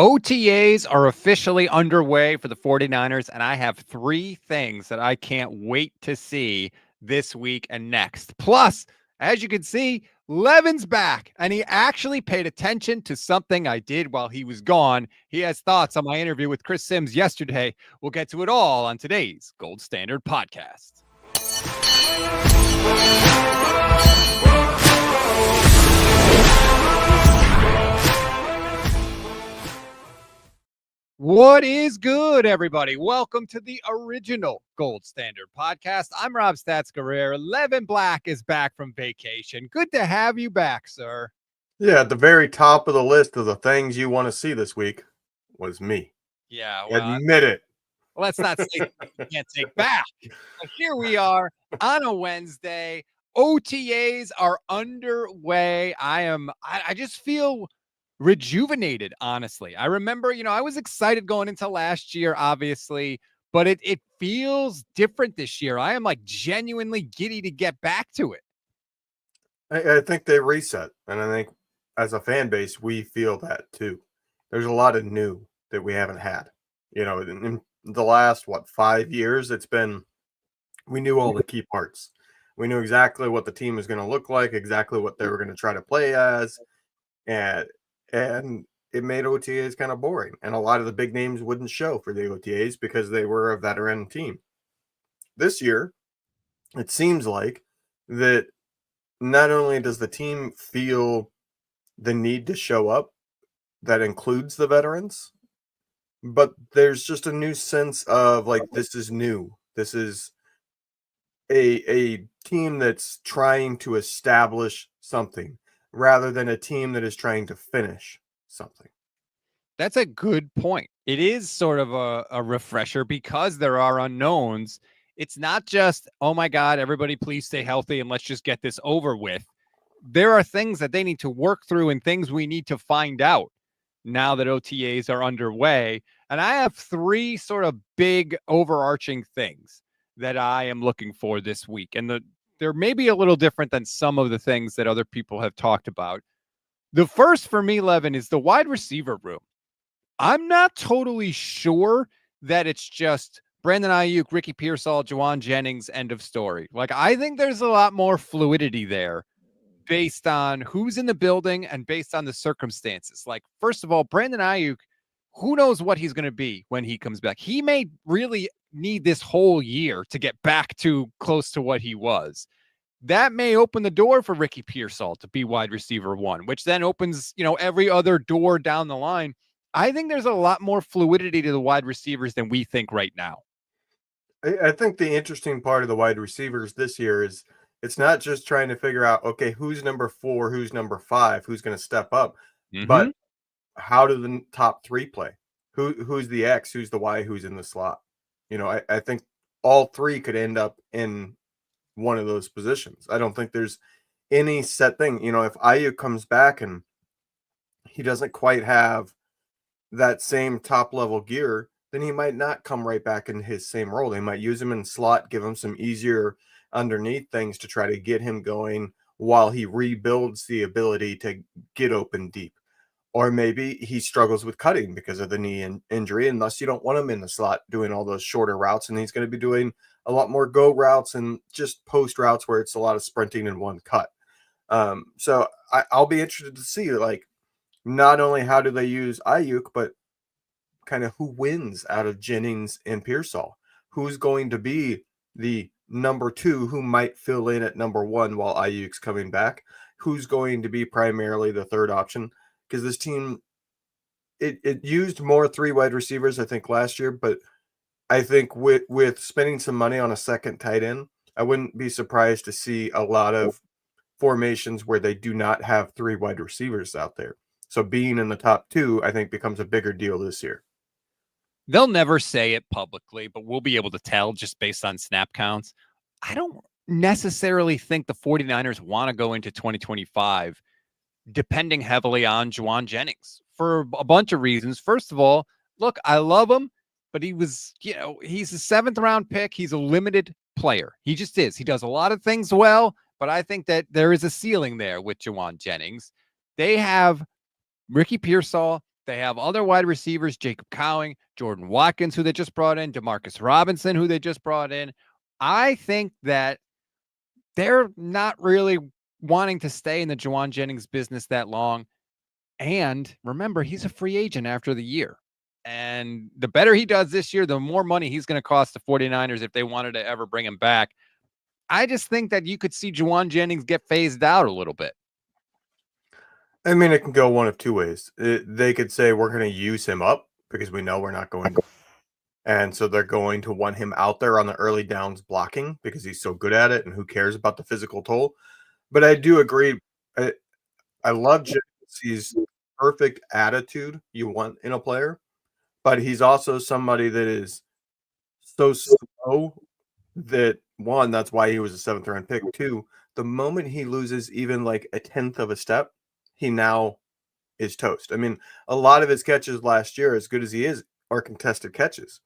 OTAs are officially underway for the 49ers, and I have three things that I can't wait to see this week and next. Plus, as you can see, Levin's back, and he actually paid attention to something I did while he was gone. He has thoughts on my interview with Chris Sims yesterday. We'll get to it all on today's Gold Standard Podcast. What is good, everybody? Welcome to the original Gold Standard Podcast. I'm Rob Stats Guerrero. Levin Black is back from vacation. Good to have you back, sir. Yeah, at the very top of the list of the things you want to see this week was me. Yeah, well, Admit it. Let's not say you can't take back. But here we are on a Wednesday. OTAs are underway. I just feel rejuvenated, honestly. I remember, I was excited going into last year, obviously, but it feels different this year. I am like genuinely giddy to get back to it. I think they reset, and I think as a fan base, we feel that too. There's a lot of new that we haven't had. In the last, 5 years, we knew all the key parts. We knew exactly what the team was going to look like, exactly what they were going to try to play as, and it made OTAs kind of boring. And a lot of the big names wouldn't show for the OTAs because they were a veteran team. This year, it seems like that not only does the team feel the need to show up, that includes the veterans, but there's just a new sense of like, this is new. This is a team that's trying to establish something rather than a team that is trying to finish something. That's a good point. It is sort of a refresher because there are unknowns. It's not just, oh my God, everybody please stay healthy and let's just get this over with. There are things that they need to work through and things we need to find out now that OTAs are underway. And I have three sort of big overarching things that I am looking for this week. And they're maybe a little different than some of the things that other people have talked about. The first for me, Levin, is the wide receiver room. I'm not totally sure that it's just Brandon Ayuk, Ricky Pearsall, Juwan Jennings, end of story. Like, I think there's a lot more fluidity there based on who's in the building and based on the circumstances. Like, first of all, Brandon Ayuk, who knows what he's going to be when he comes back? He may really need this whole year to get back to close to what he was. That may open the door for Ricky Pearsall to be wide receiver one, which then opens, every other door down the line. I think there's a lot more fluidity to the wide receivers than we think right now. I think the interesting part of the wide receivers this year is it's not just trying to figure out, okay, who's number 4, who's number 5, who's going to step up, but how do the top 3 play? Who's the X, who's the Y, who's in the slot? I think all 3 could end up in one of those positions. I don't think there's any set thing. If Ayuk comes back and he doesn't quite have that same top level gear, then he might not come right back in his same role. They might use him in slot, give him some easier underneath things to try to get him going while he rebuilds the ability to get open deep. Or maybe he struggles with cutting because of the knee injury, and thus you don't want him in the slot doing all those shorter routes, and he's going to be doing a lot more go routes and just post routes where it's a lot of sprinting in one cut. So I'll be interested to see, like, not only how do they use Ayuk, but kind of who wins out of Jennings and Pearsall. Who's going to be the number 2 who might fill in at number 1 while Ayuk's coming back? Who's going to be primarily the third option? Because this team, it used more 3 wide receivers, I think, last year, but I think with spending some money on a second tight end, I wouldn't be surprised to see a lot of formations where they do not have 3 wide receivers out there. So being in the top 2, I think, becomes a bigger deal this year. They'll never say it publicly, but we'll be able to tell just based on snap counts. I don't necessarily think the 49ers want to go into 2025 depending heavily on Juwan Jennings for a bunch of reasons. First of all, look, I love him, but he's a 7th round pick. He's a limited player. He just is. He does a lot of things well, but I think that there is a ceiling there with Juwan Jennings. They have Ricky Pearsall They have other wide receivers, Jacob Cowing, Jordan Watkins, who they just brought in, Demarcus Robinson, who they just brought in. I think that they're not really wanting to stay in the Juwan Jennings business that long. And remember, he's a free agent after the year. And the better he does this year, the more money he's going to cost the 49ers if they wanted to ever bring him back. I just think that you could see Juwan Jennings get phased out a little bit. I mean, it can go one of two ways. They could say we're going to use him up because we know we're not going to. And so they're going to want him out there on the early downs blocking because he's so good at it, and who cares about the physical toll. But I do agree. I love Jennings. He's perfect attitude you want in a player, but he's also somebody that is so slow that, one, that's why he was a 7th round pick. Two, the moment he loses even like a 10th of a step, he now is toast. I mean, a lot of his catches last year, as good as he is, are contested catches.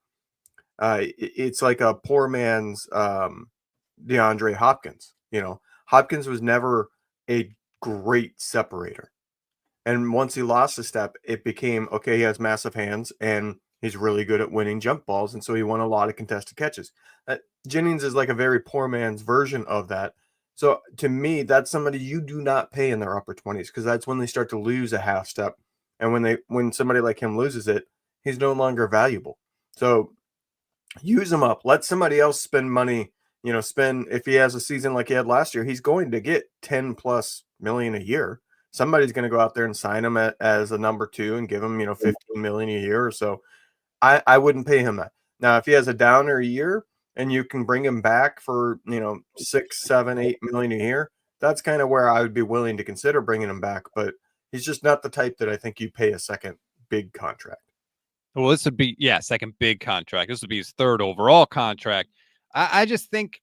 It's like a poor man's DeAndre Hopkins. You know, Hopkins was never a great separator. And once he lost a step, it became, okay, he has massive hands and he's really good at winning jump balls. And so he won a lot of contested catches. Jennings is like a very poor man's version of that. So to me, that's somebody you do not pay in their upper 20s, because that's when they start to lose a half step. And when somebody like him loses it, he's no longer valuable. So use him up. Let somebody else spend money. If he has a season like he had last year, he's going to get 10 plus million a year. Somebody's going to go out there and sign him as a number 2 and give him, 15 million a year or so. I wouldn't pay him that. Now, if he has a downer year and you can bring him back for, 6, 7, 8 million a year, that's kind of where I would be willing to consider bringing him back. But he's just not the type that I think you pay a second big contract. Well, this would be, second big contract. This would be his 3rd overall contract. I just think,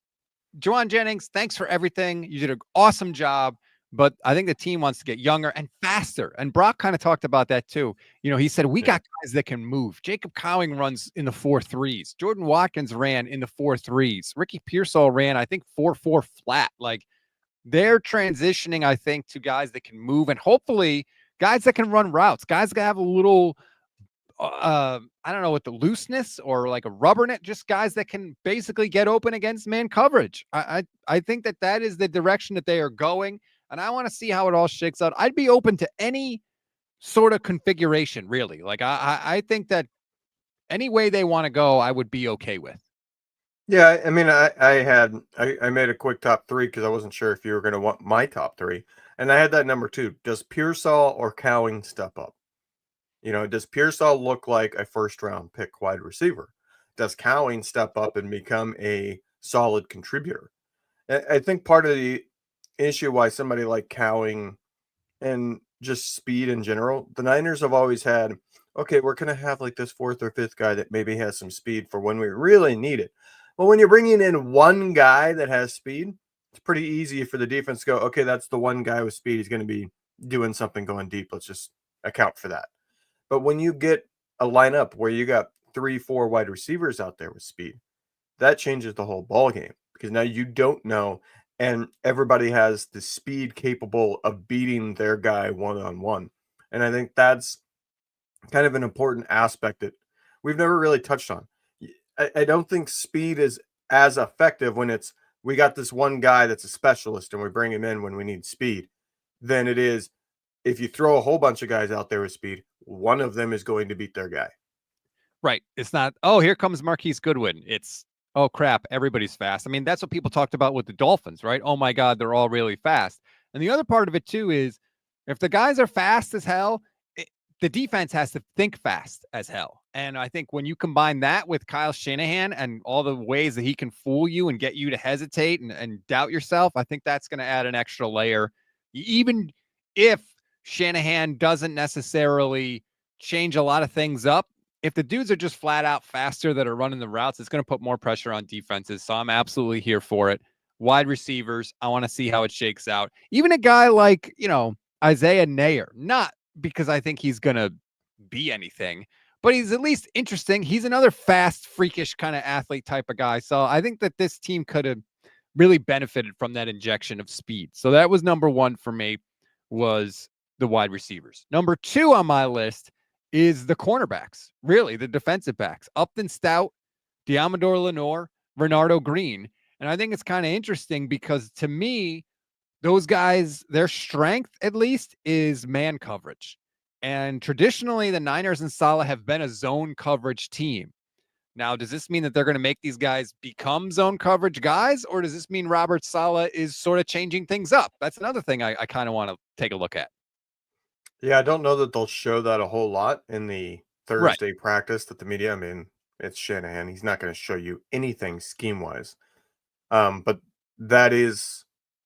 Juwan Jennings, thanks for everything. You did an awesome job, but I think the team wants to get younger and faster. And Brock kind of talked about that too. He said, we got guys that can move. Jacob Cowing runs in the 4.3s. Jordan Watkins ran in the 4.3s. Ricky Pearsall ran, I think, 4.4 flat. Like, they're transitioning, I think, to guys that can move, and hopefully guys that can run routes, guys that have a little I don't know what the looseness or like a rubberness, just guys that can basically get open against man coverage. I think that is the direction that they are going, and I want to see how it all shakes out. I'd be open to any sort of configuration, really. Like I think that any way they want to go, I would be okay with. Yeah, I mean, I made a quick top 3 because I wasn't sure if you were going to want my top 3, and I had that number 2. Does Pearsall or Cowing step up? Does Pearsall look like a 1st round pick wide receiver? Does Cowing step up and become a solid contributor? I think part of the issue why somebody like Cowing and just speed in general, the Niners have always had, okay, we're going to have like this 4th or 5th guy that maybe has some speed for when we really need it. Well, when you're bringing in one guy that has speed, it's pretty easy for the defense to go, okay, that's the one guy with speed. He's going to be doing something going deep. Let's just account for that. But when you get a lineup where you got 3, 4 wide receivers out there with speed, that changes the whole ball game, because now you don't know, and everybody has the speed capable of beating their guy one-on-one. And I think that's kind of an important aspect that we've never really touched on. I don't think speed is as effective when we got this one guy that's a specialist and we bring him in when we need speed than it is if you throw a whole bunch of guys out there with speed. One of them is going to beat their guy. Right. It's not, oh, here comes Marquise Goodwin. It's, oh, crap, everybody's fast. I mean, that's what people talked about with the Dolphins, right? Oh, my God, they're all really fast. And the other part of it, too, is if the guys are fast as hell, the defense has to think fast as hell. And I think when you combine that with Kyle Shanahan and all the ways that he can fool you and get you to hesitate and doubt yourself, I think that's going to add an extra layer. Even if Shanahan doesn't necessarily change a lot of things up, if the dudes are just flat out faster that are running the routes, it's going to put more pressure on defenses. So I'm absolutely here for it. Wide receivers, I want to see how it shakes out. Even a guy like, Isaiah Nayer, not because I think he's going to be anything, but he's at least interesting. He's another fast, freakish kind of athlete type of guy. So I think that this team could have really benefited from that injection of speed. So that was number 1 for me, was the wide receivers. Number 2 on my list is the cornerbacks, really, the defensive backs. Upton Stout, Diamador Lenore, Renardo Green. And I think it's kind of interesting because to me, those guys, their strength at least is man coverage. And traditionally, the Niners and Saleh have been a zone coverage team. Now, does this mean that they're going to make these guys become zone coverage guys, or does this mean Robert Saleh is sort of changing things up? That's another thing I kind of want to take a look at. Yeah, I don't know that they'll show that a whole lot in the Right. Thursday practice that the media. I mean, it's Shanahan. He's not going to show you anything scheme wise. But that is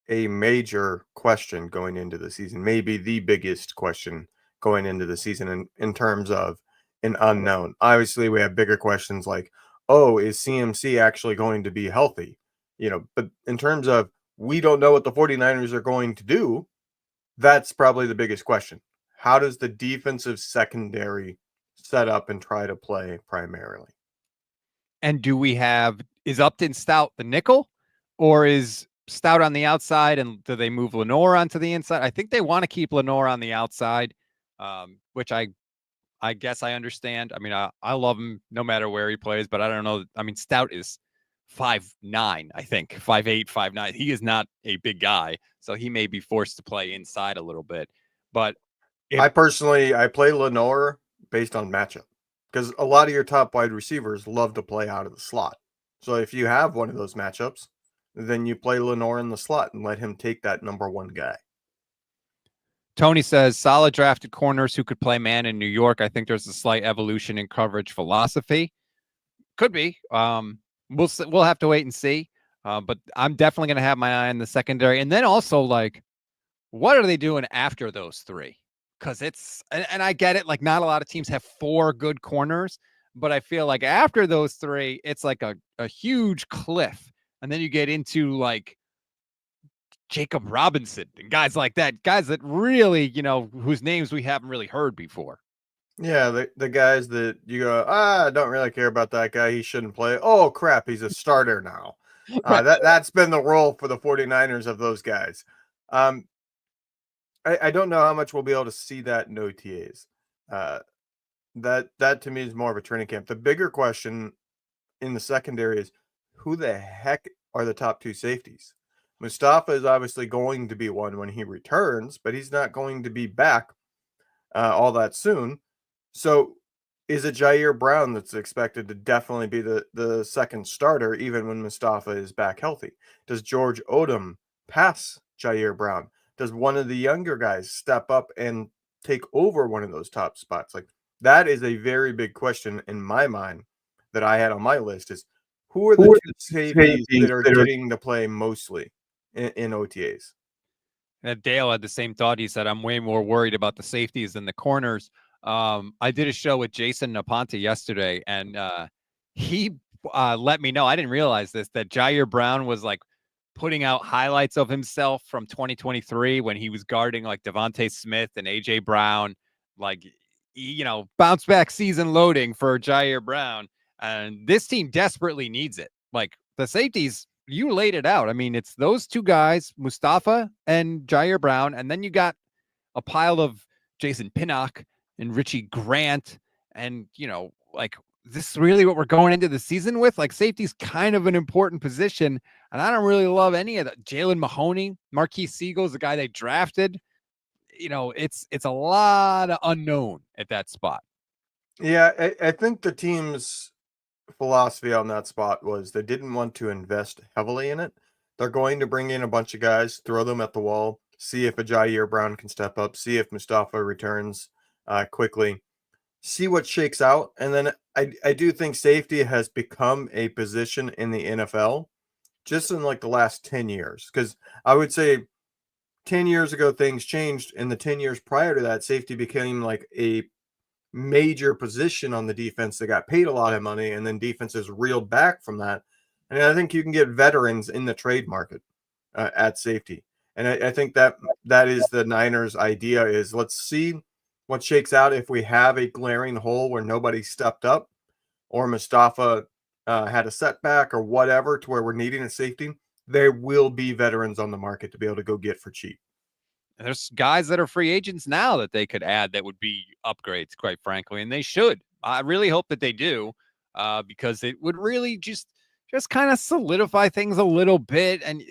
a major question going into the season, maybe the biggest question going into the season in terms of an unknown. Obviously, we have bigger questions like, oh, is CMC actually going to be healthy? But in terms of we don't know what the 49ers are going to do, that's probably the biggest question. How does the defensive secondary set up and try to play primarily? And is Upton Stout the nickel, or is Stout on the outside, and do they move Lenore onto the inside? I think they want to keep Lenore on the outside, which I guess I understand. I mean, I love him no matter where he plays, but I don't know. I mean, Stout is 5'9", I think, 5'8", 5'9". He is not a big guy, so he may be forced to play inside a little bit. But I play Lenore based on matchup because a lot of your top wide receivers love to play out of the slot. So if you have one of those matchups, then you play Lenore in the slot and let him take that number one guy. Tony says solid drafted corners who could play man in New York. I think there's a slight evolution in coverage philosophy. Could be. We'll have to wait and see. But I'm definitely going to have my eye on the secondary, and then also like, what are they doing after those three? Because and I get it. Like, not a lot of teams have 4 good corners, but I feel like after those 3, it's like a huge cliff, and then you get into like Jacob Robinson and guys like that, guys that really, whose names we haven't really heard before. Yeah, the guys that you go, I don't really care about that guy. He shouldn't play. Oh, crap. He's a starter now. Right. That's been the role for the 49ers of those guys. I don't know how much we'll be able to see that in OTAs. That to me is more of a training camp. The bigger question in the secondary is who the heck are the top 2 safeties? Mustafa is obviously going to be one when he returns, but he's not going to be back all that soon. So is it Jair Brown that's expected to definitely be the second starter even when Mustafa is back healthy? Does George Odom pass Jair Brown? Does one of the younger guys step up and take over one of those top spots? Like, that is a very big question in my mind that I had on my list is who are the 2 safeties that are getting to play mostly in OTAs? And Dale had the same thought. He said, I'm way more worried about the safeties than the corners. I did a show with Jason Naponte yesterday, and he let me know, I didn't realize this, that Jair Brown was like putting out highlights of himself from 2023 when he was guarding like Devontae Smith and AJ Brown, like, bounce back season loading for Jair Brown. And this team desperately needs it. Like, the safeties, you laid it out. I mean, it's those 2 guys, Mustafa and Jair Brown, and then you got a pile of Jason Pinnock and Richie Grant, and like, this is really what we're going into the season with. Like, safety's kind of an important position, and I don't really love any of that. Jalen Mahoney, Marquise Siegel's the guy they drafted. It's a lot of unknown at that spot. Yeah, I think the team's philosophy on that spot was they didn't want to invest heavily in it. They're going to bring in a bunch of guys, throw them at the wall, see if a Jair Brown can step up, see if Mustafa returns quickly, see what shakes out. And then I do think safety has become a position in the NFL just in like the last 10 years. Because I would say 10 years ago, things changed. In the 10 years prior to that, safety became like a major position on the defense that got paid a lot of money, and then defenses reeled back from that. And I think you can get veterans in the trade market at safety. And I think that is the Niners' idea is let's see what shakes out if we have a glaring hole where nobody stepped up or Mustafa had a setback or whatever to where we're needing a safety. There will be veterans on the market to be able to go get for cheap. there's guys that are free agents now that they could add that would be upgrades, quite frankly, and they should. I really hope that they do, because it would really just kind of solidify things a little bit. And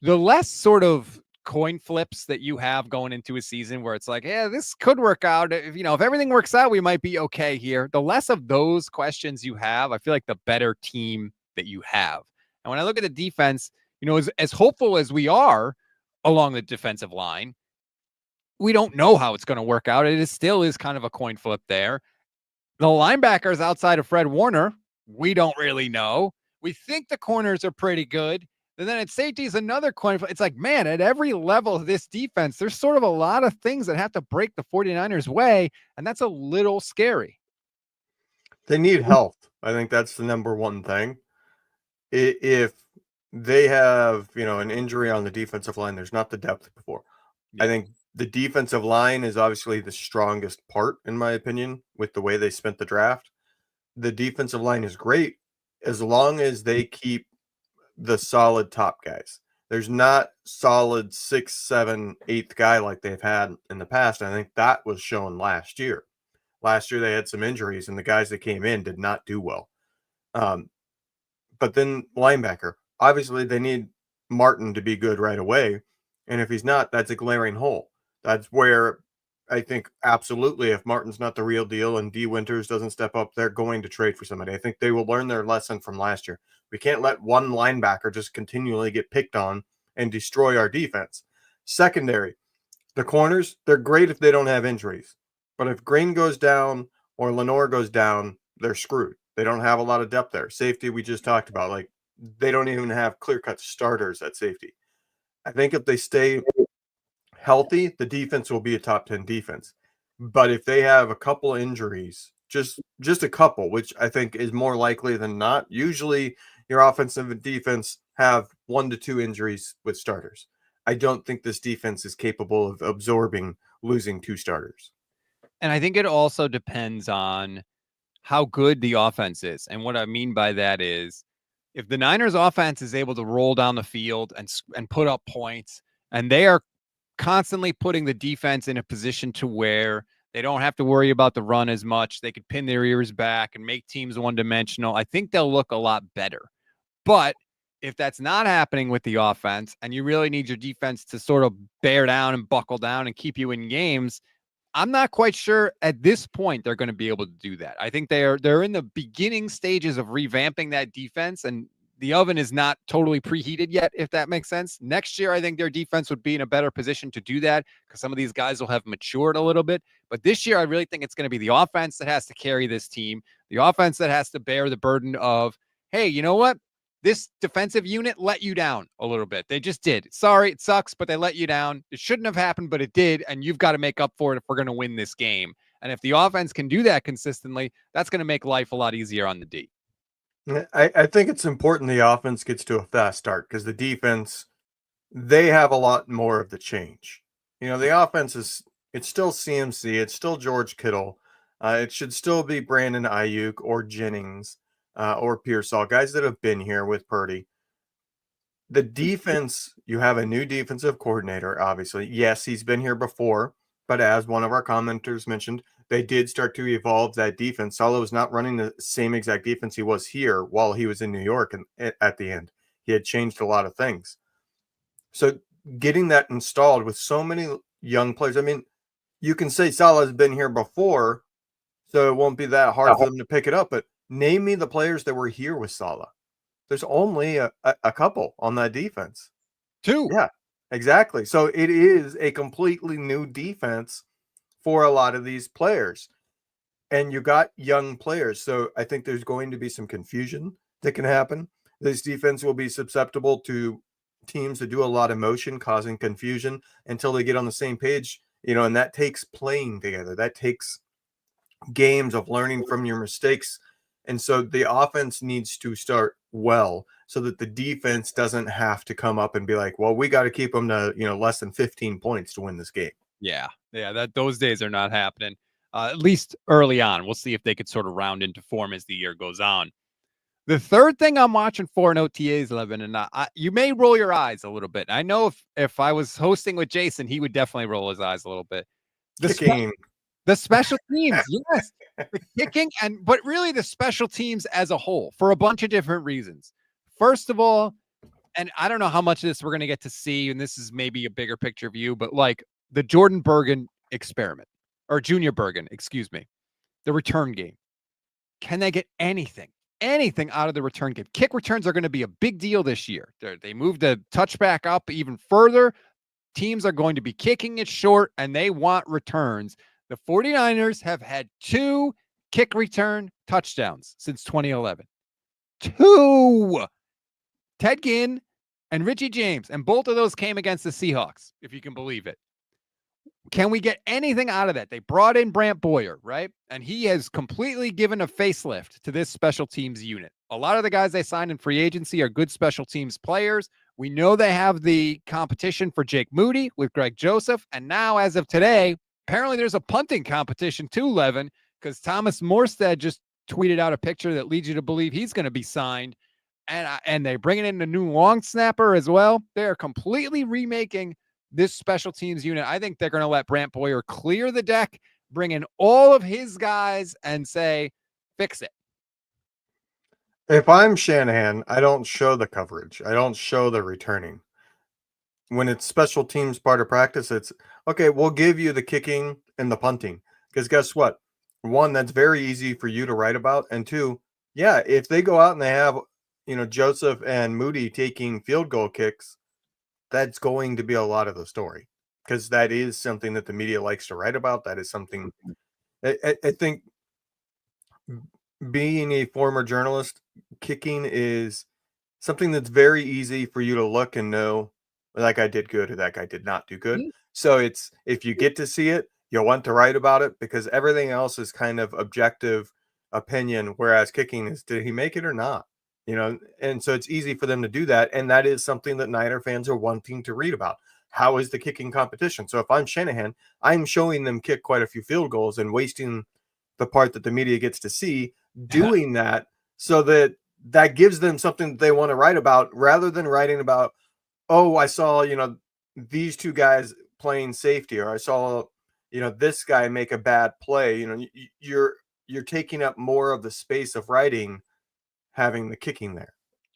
the less sort of coin flips that you have going into a season where it's like, yeah, this could work out. If everything works out, we might be okay here. The less of those questions you have, I feel like the better team that you have. And when I look at the defense, as hopeful as we are along the defensive line, we don't know how it's going to work out. It still is kind of a coin flip there. The linebackers outside of Fred Warner, we don't really know. We think the corners are pretty good. And then at safety is another coin flip. It's like, man, at every level of this defense, there's sort of a lot of things that have to break the 49ers way, and that's a little scary. They need health. I think that's the number one thing. If they have, an injury on the defensive line, there's not the depth before. Yeah. I think the defensive line is obviously the strongest part, in my opinion, with the way they spent the draft. The defensive line is great as long as they keep the solid top guys. There's not solid 6th, 7th, 8th guy like they've had in the past. I think that was shown last year. Last year they had some injuries, and the guys that came in did not do well. But then linebacker, obviously they need Martin to be good right away. And if he's not, that's a glaring hole. That's where I think absolutely if Martin's not the real deal and D Winters doesn't step up, they're going to trade for somebody. I think they will learn their lesson from last year. We can't let one linebacker just continually get picked on and destroy our defense. Secondary, the corners, they're great if they don't have injuries. But if Green goes down or Lenore goes down, they're screwed. They don't have a lot of depth there. Safety, we just talked about. Like, they don't even have clear-cut starters at safety. I think if they stay healthy, the defense will be a top 10 defense. But if they have a couple injuries, just a couple, which I think is more likely than not, usually your offensive and defense have 1 to 2 injuries with starters. I don't think this defense is capable of absorbing losing 2 starters. And I think it also depends on how good the offense is. And what I mean by that is if the Niners offense is able to roll down the field and put up points, and they are constantly putting the defense in a position to where they don't have to worry about the run as much, they could pin their ears back and make teams one-dimensional, I think they'll look a lot better. But if that's not happening with the offense and you really need your defense to sort of bear down and buckle down and keep you in games, I'm not quite sure at this point they're going to be able to do that. I think they're in the beginning stages of revamping that defense, and the oven is not totally preheated yet, if that makes sense. Next year, I think their defense would be in a better position to do that because some of these guys will have matured a little bit. But this year, I really think it's going to be the offense that has to carry this team, the offense that has to bear the burden of, hey, you know what? This defensive unit let you down a little bit. They just did. Sorry, it sucks, but they let you down. It shouldn't have happened, but it did, and you've got to make up for it if we're going to win this game. And if the offense can do that consistently, that's going to make life a lot easier on the D. I think it's important the offense gets to a fast start because the defense, they have a lot more of the change. The offense it's still CMC, it's still George Kittle. It should still be Brandon Ayuk or Jennings. Or Pearsall, guys that have been here with Purdy. The defense, you have a new defensive coordinator, obviously. Yes, he's been here before, but as one of our commenters mentioned, they did start to evolve that defense. Saleh was not running the same exact defense he was here while he was in New York and at the end. He had changed a lot of things. So getting that installed with so many young players, I mean, you can say Saleh has been here before, so it won't be that hard for them to pick it up, but name me the players that were here with Saleh. There's only a couple on that defense. 2. Yeah, exactly. So it is a completely new defense for a lot of these players. And you got young players. So I think there's going to be some confusion that can happen. This defense will be susceptible to teams that do a lot of motion, causing confusion until they get on the same page, and that takes playing together. That takes games of learning from your mistakes. And so the offense needs to start well so that the defense doesn't have to come up and be like, well, we got to keep them to, less than 15 points to win this game. Yeah. Those days are not happening, at least early on. We'll see if they could sort of round into form as the year goes on. The third thing I'm watching for in OTAs, Levin, and you may roll your eyes a little bit. I know if I was hosting with Jason, he would definitely roll his eyes a little bit. Kicking. The special teams, yes, the kicking, but really the special teams as a whole for a bunch of different reasons. First of all, and I don't know how much of this we're going to get to see, and this is maybe a bigger picture view, but like the Jordan Bergen experiment, or Junior Bergen, excuse me, the return game. Can they get anything out of the return game? Kick returns are going to be a big deal this year. They moved the touchback up even further. Teams are going to be kicking it short, and they want returns. The 49ers have had 2 kick return touchdowns since 2011. 2. Ted Ginn and Richie James, and both of those came against the Seahawks, if you can believe it. Can we get anything out of that? They brought in Brant Boyer, right? And he has completely given a facelift to this special teams unit. A lot of the guys they signed in free agency are good special teams players. We know they have the competition for Jake Moody with Greg Joseph. And now, as of today, apparently there's a punting competition too, Levin, because Thomas Morstead just tweeted out a picture that leads you to believe he's going to be signed. And they're bringing in a new long snapper as well. They're completely remaking this special teams unit. I think they're going to let Brant Boyer clear the deck, bring in all of his guys, and say, fix it. If I'm Shanahan, I don't show the coverage. I don't show the returning. When it's special teams part of practice, it's okay, we'll give you the kicking and the punting. Because guess what? One, that's very easy for you to write about. And two, yeah, if they go out and they have, Joseph and Moody taking field goal kicks, that's going to be a lot of the story, because that is something that the media likes to write about. That is something I think, being a former journalist, kicking is something that's very easy for you to look and know that guy did good or that guy did not do good. Mhm. So it's, if you get to see it, you'll want to write about it, because everything else is kind of objective opinion, whereas kicking is, did he make it or not? And so it's easy for them to do that. And that is something that Niner fans are wanting to read about. How is the kicking competition? So if I'm Shanahan, I'm showing them kick quite a few field goals and wasting the part that the media gets to see, doing that so that gives them something that they want to write about, rather than writing about, oh, I saw, these 2 guys playing safety, or I saw, this guy make a bad play. You're taking up more of the space of writing, having the kicking there.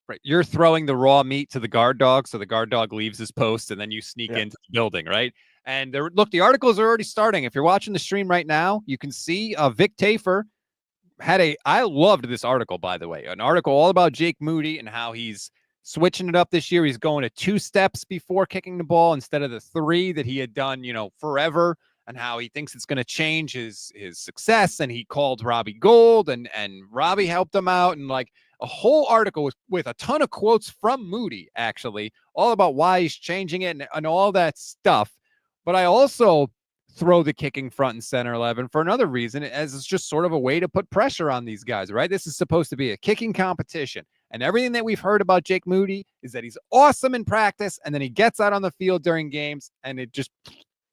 Right. You're throwing the raw meat to the guard dog, so the guard dog leaves his post, and then you sneak into the building, right? And look, the articles are already starting. If you're watching the stream right now, you can see Vic Tafer I loved this article, by the way, an article all about Jake Moody and how he's switching it up this year. He's going to 2 steps before kicking the ball instead of the 3 that he had done, forever, and how he thinks it's going to change his success. And he called Robbie Gould, and Robbie helped him out, and like a whole article with a ton of quotes from Moody, actually, all about why he's changing it and all that stuff. But I also throw the kicking front and center 11 for another reason, as it's just sort of a way to put pressure on these guys, right? This is supposed to be a kicking competition. And everything that we've heard about Jake Moody is that he's awesome in practice, and then he gets out on the field during games, and it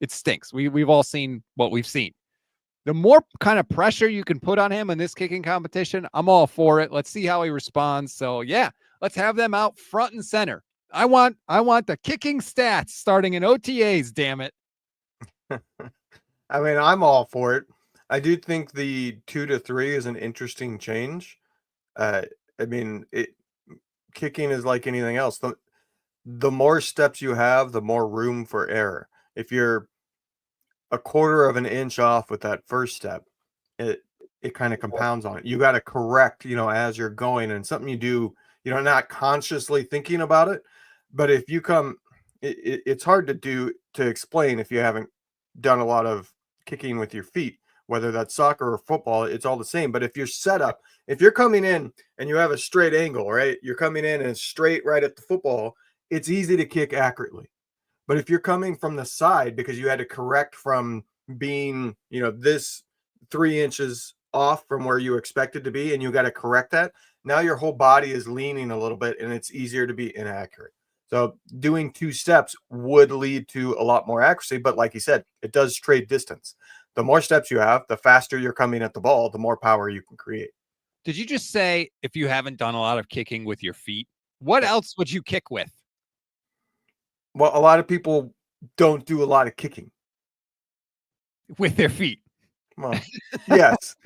stinks. We've all seen what we've seen. The more kind of pressure you can put on him in this kicking competition, I'm all for it. Let's see how he responds. So yeah, let's have them out front and center. I want the kicking stats starting in OTAs, damn it. I mean, I'm all for it. I do think the 2 to 3 is an interesting change. I mean, kicking is like anything else. The more steps you have, the more room for error. If you're a quarter of an inch off with that first step, it kind of compounds on it. You got to correct, as you're going, and something you do, not consciously thinking about it. But if you come, it's hard to explain if you haven't done a lot of kicking with your feet, whether that's soccer or football, it's all the same. But if you're set up, if you're coming in and you have a straight angle, right? You're coming in and straight right at the football, it's easy to kick accurately. But if you're coming from the side because you had to correct from being, this 3 inches off from where you expected to be, and you got to correct that, now your whole body is leaning a little bit and it's easier to be inaccurate. So doing 2 steps would lead to a lot more accuracy. But like you said, it does trade distance. The more steps you have, the faster you're coming at the ball, the more power you can create. Did you just say if you haven't done a lot of kicking with your feet, what else would you kick with? Well, a lot of people don't do a lot of kicking. With their feet. Well, yes.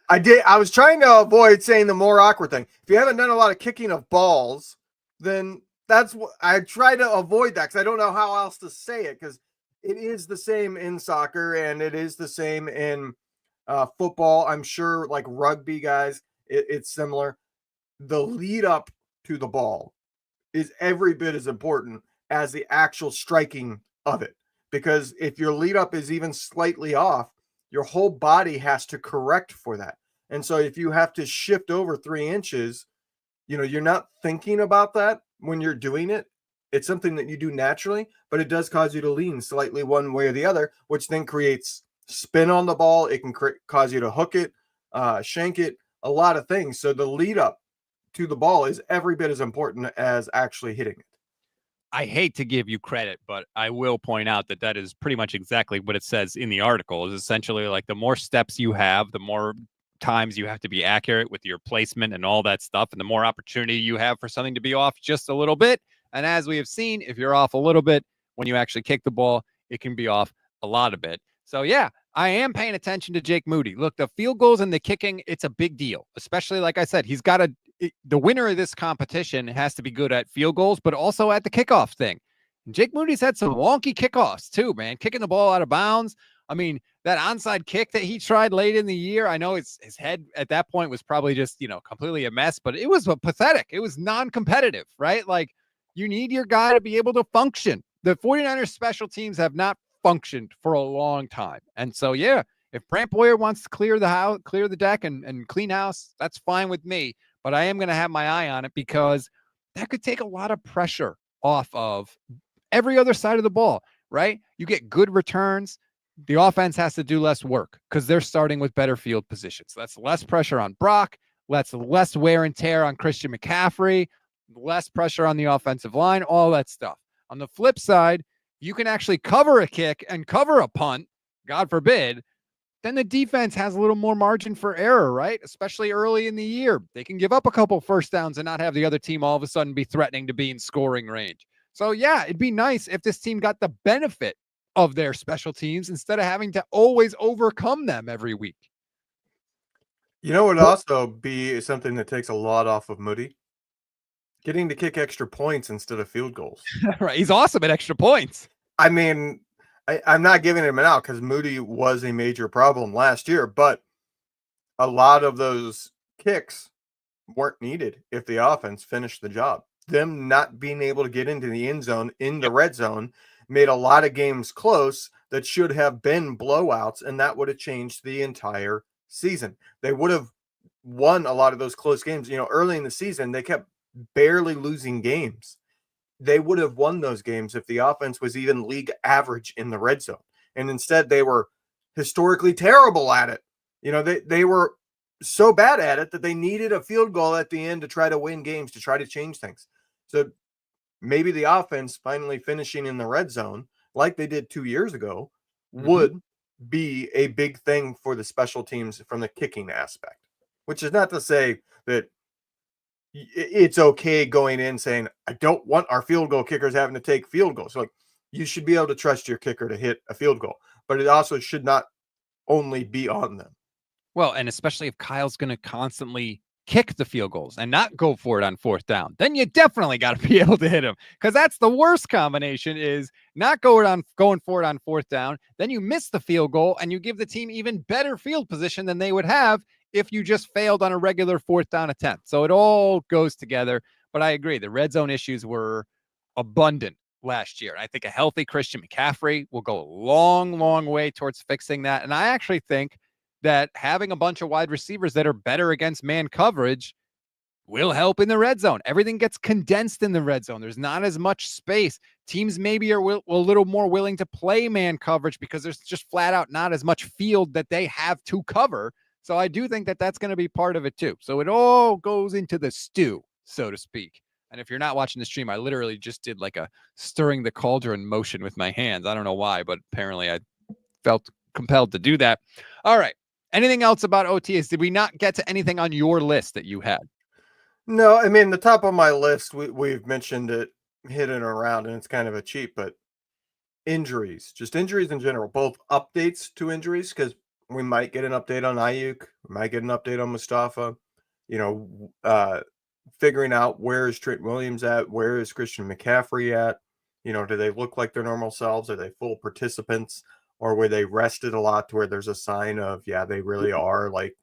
I was trying to avoid saying the more awkward thing. If you haven't done a lot of kicking of balls, then that's what I try to avoid that because I don't know how else to say it because it is the same in soccer and it is the same in football. I'm sure, like rugby guys, it's similar. The lead up to the ball is every bit as important as the actual striking of it. Because if your lead up is even slightly off, your whole body has to correct for that. And so if you have to shift over 3 inches, you're not thinking about that when you're doing it. It's something that you do naturally, but it does cause you to lean slightly one way or the other, which then creates spin on the ball. It can cause you to hook it, shank it, a lot of things. So the lead up to the ball is every bit as important as actually hitting it. I hate to give you credit, but I will point out that is pretty much exactly what it says in the article. Is essentially like the more steps you have, the more times you have to be accurate with your placement and all that stuff, and the more opportunity you have for something to be off just a little bit. And as we have seen, if you're off a little bit, when you actually kick the ball, it can be off a lot of it. So yeah, I am paying attention to Jake Moody. Look, the field goals and the kicking, it's a big deal, especially like I said, he's got to the winner of this competition has to be good at field goals, but also at the kickoff thing. And Jake Moody's had some wonky kickoffs too, man, kicking the ball out of bounds. I mean, that onside kick that he tried late in the year, I know his head at that point was probably just, completely a mess, but it was pathetic. It was non-competitive, right? Like you need your guy to be able to function. The 49ers special teams have not functioned for a long time. And so, yeah, if Brant Boyer wants to clear the house, clear the deck and clean house, that's fine with me. But I am going to have my eye on it because that could take a lot of pressure off of every other side of the ball, right? You get good returns. The offense has to do less work because they're starting with better field positions. That's less pressure on Brock. That's less wear and tear on Christian McCaffrey, less pressure on the offensive line, all that stuff. On the flip side, you can actually cover a kick and cover a punt, God forbid, then the defense has a little more margin for error, right? Especially early in the year. They can give up a couple first downs and not have the other team all of a sudden be threatening to be in scoring range. So, yeah, it'd be nice if this team got the benefit of their special teams instead of having to always overcome them every week. It would also be something that takes a lot off of Moody. Getting to kick extra points instead of field goals. Right. He's awesome at extra points. I mean, I'm not giving him an out because Moody was a major problem last year, but a lot of those kicks weren't needed if the offense finished the job. Them not being able to get into the end zone, in the red zone, made a lot of games close that should have been blowouts, and that would have changed the entire season. They would have won a lot of those close games. Early in the season, they kept barely losing games. They would have won those games if the offense was even league average in the red zone. And instead, they were historically terrible at it. They were so bad at it that they needed a field goal at the end to try to win games, to try to change things. So maybe the offense finally finishing in the red zone, like they did 2 years ago, would be a big thing for the special teams from the kicking aspect, which is not to say that it's okay going in saying, I don't want our field goal kickers having to take field goals. Like you should be able to trust your kicker to hit a field goal, but it also should not only be on them. Well, and especially if Kyle's going to constantly kick the field goals and not go for it on fourth down, then you definitely got to be able to hit him because that's the worst combination is not going for it on fourth down. Then you miss the field goal and you give the team even better field position than they would have if you just failed on a regular fourth down attempt. So it all goes together. But I agree. The red zone issues were abundant last year. I think a healthy Christian McCaffrey will go a long, long way towards fixing that. And I actually think that having a bunch of wide receivers that are better against man coverage will help in the red zone. Everything gets condensed in the red zone. There's not as much space. Teams maybe are a little more willing to play man coverage because there's just flat out not as much field that they have to cover. So I do think that that's going to be part of it too. So it all goes into the stew, so to speak. And if you're not watching the stream, I literally just did like a stirring the cauldron motion with my hands. I don't know why, but apparently I felt compelled to do that. All right. Anything else about OTAs? Did we not get to anything on your list that you had? No, I mean the top of my list, we've mentioned it hidden around, and it's kind of a cheat, but injuries, just injuries in general, both updates to injuries, because we might get an update on Ayuk, we might get an update on Mustafa, you know, figuring out where is Trent Williams at, where is Christian McCaffrey at, do they look like their normal selves? Are they full participants, or were they rested a lot to where there's a sign of, yeah, they really are like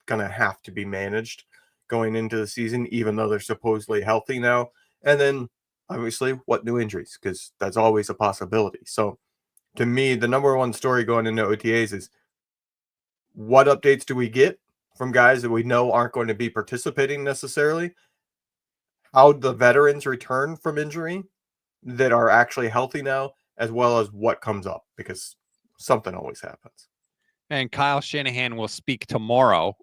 gonna have to be managed going into the season, even though they're supposedly healthy now? And then obviously what new injuries, because that's always a possibility. So to me, the number one story going into OTAs is what updates do we get from guys that we know aren't going to be participating necessarily? How the veterans return from injury that are actually healthy now, as well as what comes up, because something always happens. And Kyle Shanahan will speak tomorrow.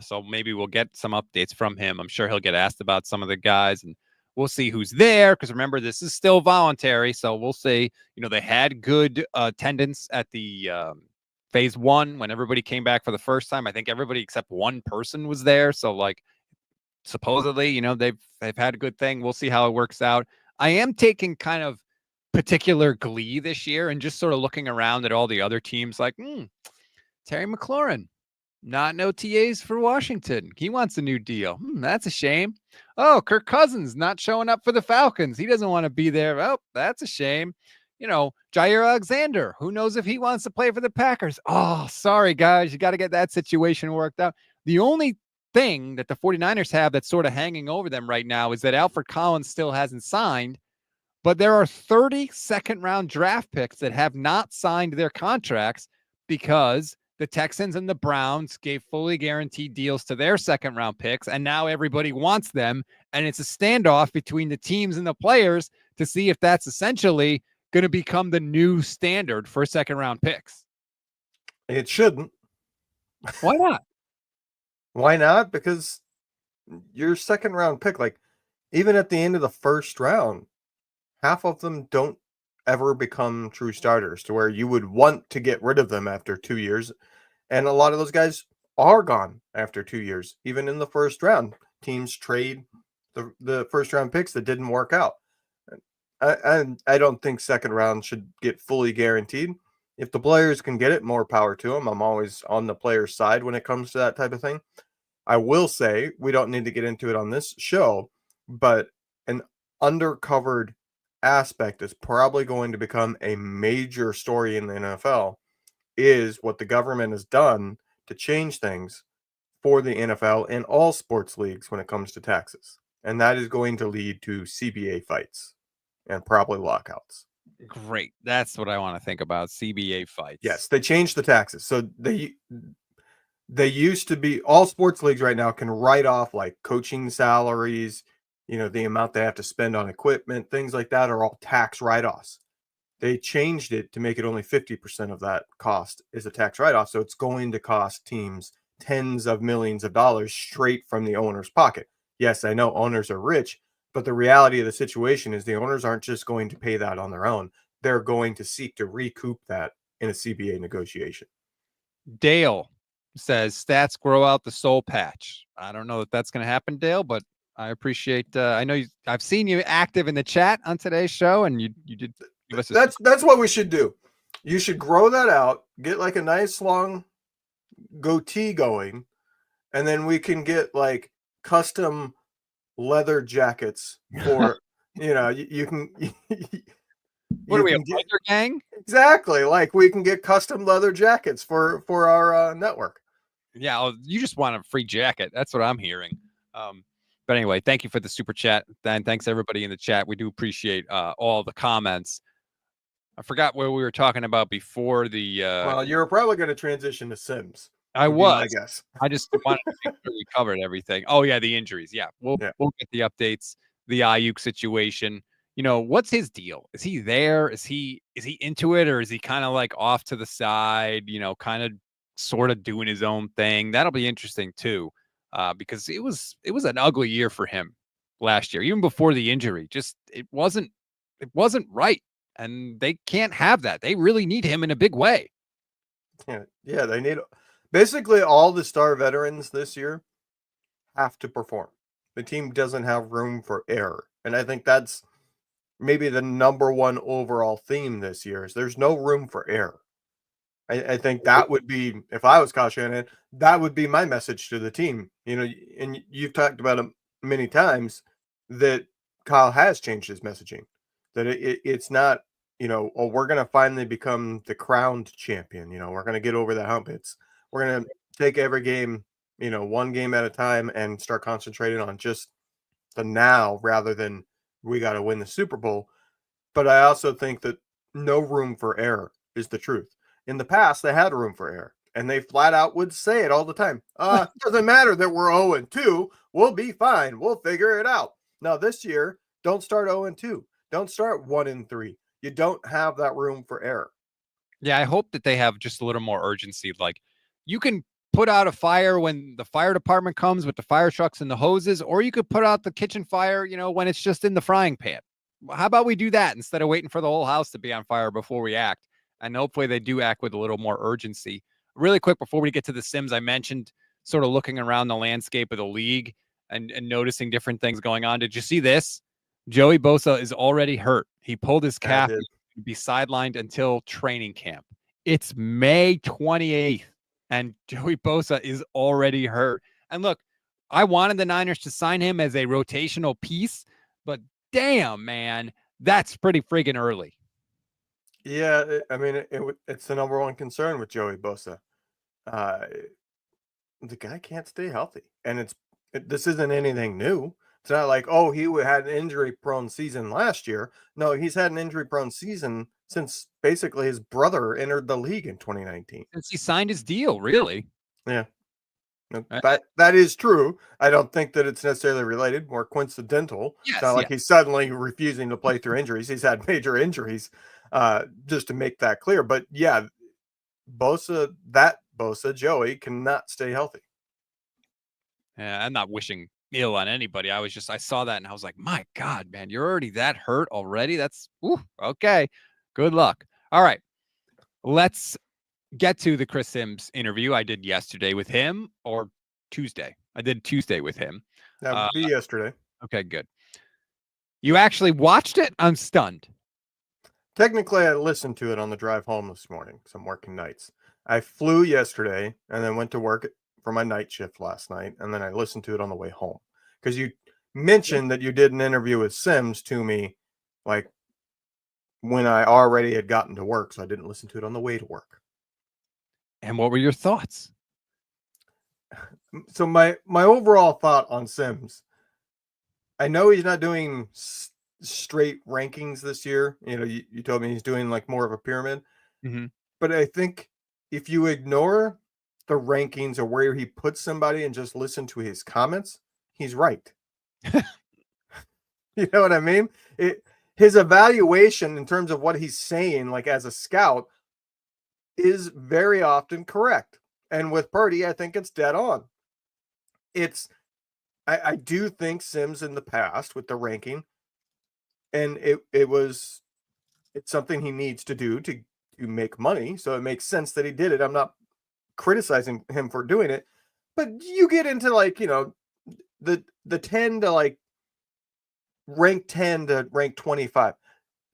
So maybe we'll get some updates from him. I'm sure he'll get asked about some of the guys, and we'll see who's there. Because remember, this is still voluntary. So we'll see. They had good attendance at the phase one when everybody came back for the first time. I think everybody except one person was there. So supposedly, they've had a good thing. We'll see how it works out. I am taking kind of particular glee this year and just sort of looking around at all the other teams like, Terry McLaurin, not in OTAs for Washington. He wants a new deal. That's a shame. Oh, Kirk Cousins not showing up for the Falcons. He doesn't want to be there. Oh, that's a shame. Jair Alexander, who knows if he wants to play for the Packers? Oh, sorry, guys. You got to get that situation worked out. The only thing that the 49ers have that's sort of hanging over them right now is that Alfred Collins still hasn't signed, but there are 30 second-round draft picks that have not signed their contracts because the Texans and the Browns gave fully guaranteed deals to their second-round picks, and now everybody wants them, and it's a standoff between the teams and the players to see if that's essentially going to become the new standard for second-round picks. It shouldn't. Why not? Why not? Because your second-round pick, like even at the end of the first round, half of them don't ever become true starters to where you would want to get rid of them after 2 years. And a lot of those guys are gone after 2 years. Even in the first round, teams trade the first round picks that didn't work out. I don't think second round should get fully guaranteed. If the players can get it, more power to them. I'm always on the player's side when it comes to that type of thing. I will say, we don't need to get into it on this show, but an undercovered aspect is probably going to become a major story in the NFL is what the government has done to change things for the NFL and all sports leagues when it comes to taxes. And that is going to lead to CBA fights and probably lockouts. Great. That's what I want to think about, CBA fights. Yes, they changed the taxes. So they used to be, all sports leagues right now can write off like coaching salaries, the amount they have to spend on equipment, things like that are all tax write-offs. They changed it to make it only 50% of that cost is a tax write-off. So it's going to cost teams tens of millions of dollars straight from the owner's pocket. Yes, I know owners are rich, but the reality of the situation is the owners aren't just going to pay that on their own. They're going to seek to recoup that in a CBA negotiation. Dale says stats grow out the soul patch. I don't know if that's going to happen, Dale, but I appreciate. I know I've seen you active in the chat on today's show, and you did give us. That's what we should do. You should grow that out, get like a nice long goatee going, and then we can get like custom leather jackets for you can. What are we, a biker gang? Exactly. Like we can get custom leather jackets for our network. Yeah, you just want a free jacket. That's what I'm hearing. But anyway, thank you for the super chat. And thanks everybody in the chat. We do appreciate all the comments. I forgot what we were talking about before the. Well, you're probably going to transition to Sims. I was. I guess. I just wanted to make sure we covered everything. Oh yeah, the injuries. Yeah, we'll get the updates. The Ayuk situation. What's his deal? Is he there? Is he into it, or is he kind of like off to the side? Kind of sort of doing his own thing. That'll be interesting too, because it was an ugly year for him last year, even before the injury. Just it wasn't right, and they can't have that. They really need him in a big way. Yeah, they need. Basically, all the star veterans this year have to perform. The team doesn't have room for error. And I think that's maybe the number one overall theme this year is there's no room for error. I think that would be, if I was Kyle Shanahan, that would be my message to the team. And you've talked about it many times that Kyle has changed his messaging, that it's not, oh, we're going to finally become the crowned champion. We're going to get over the hump. We're going to take every game, one game at a time and start concentrating on just the now rather than we got to win the Super Bowl. But I also think that no room for error is the truth. In the past, they had room for error, and they flat out would say it all the time. Doesn't matter that we're 0-2. We'll be fine. We'll figure it out. Now, this year, don't start 0-2. Don't start 1-3. You don't have that room for error. Yeah, I hope that they have just a little more urgency. Like, you can put out a fire when the fire department comes with the fire trucks and the hoses, or you could put out the kitchen fire, when it's just in the frying pan. How about we do that instead of waiting for the whole house to be on fire before we act? And hopefully they do act with a little more urgency. Really quick, before we get to the Sims, I mentioned sort of looking around the landscape of the league and noticing different things going on. Did you see this? Joey Bosa is already hurt. He pulled his calf and be sidelined until training camp. It's May 28th, and Joey Bosa is already hurt. And look, I wanted the Niners to sign him as a rotational piece, but damn, man, that's pretty friggin' early. Yeah, I mean, it's the number one concern with Joey Bosa. The guy can't stay healthy, and this isn't anything new. It's not like, oh, he had an injury-prone season last year. No, he's had an injury-prone season since basically his brother entered the league in 2019. Since he signed his deal, really. Yeah. That is true. I don't think that it's necessarily related, more coincidental. Yes, it's not like he's suddenly refusing to play through injuries. He's had major injuries, just to make that clear. But yeah, Bosa, Joey cannot stay healthy. Yeah, I'm not wishing ill on anybody. I saw that and I was like, my God, man, you're already that hurt already? That's okay. Good luck. All right. Let's get to the Chris Sims interview I did yesterday with him, or Tuesday. I did Tuesday with him. That would be yesterday. Okay, good. You actually watched it? I'm stunned. Technically, I listened to it on the drive home this morning because I'm working nights. I flew yesterday and then went to work for my night shift last night, and then I listened to it on the way home. Because you mentioned that you did an interview with Sims to me, like, when I already had gotten to work, so I didn't listen to it on the way to work. And what were your thoughts? So my overall thought on Sims, I know he's not doing straight rankings this year. You told me he's doing like more of a pyramid. Mm-hmm. But I think if you ignore the rankings or where he puts somebody and just listen to his comments, he's right. You know what I mean? His evaluation in terms of what he's saying, like as a scout, is very often correct. And with Purdy, I think it's dead on. I do think Sims in the past with the ranking, and it's something he needs to do to make money. So it makes sense that he did it. I'm not criticizing him for doing it, but you get into like, the 10 to like rank 10 to rank 25.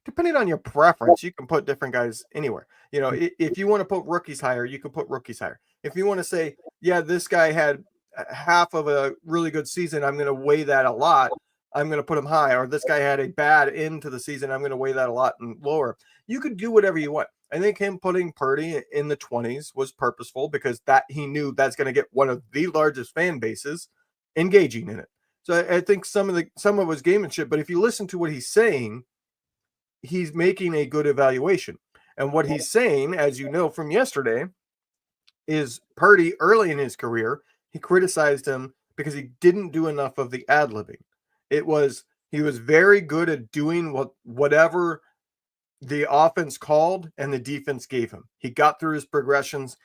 Depending on your preference, you can put different guys anywhere. If you want to put rookies higher, you can put rookies higher. If you want to say, yeah, this guy had half of a really good season, I'm going to weigh that a lot. I'm going to put him high. Or this guy had a bad end to the season, I'm going to weigh that a lot and lower. You could do whatever you want. I think him putting Purdy in the 20s was purposeful because that he knew that's going to get one of the largest fan bases engaging in it. So I think some of it was gamemanship. But if you listen to what he's saying, he's making a good evaluation. And what he's saying, as you know from yesterday, is Purdy early in his career, he criticized him because he didn't do enough of the ad-libbing. He was very good at doing whatever the offense called and the defense gave him. He got through his progressions,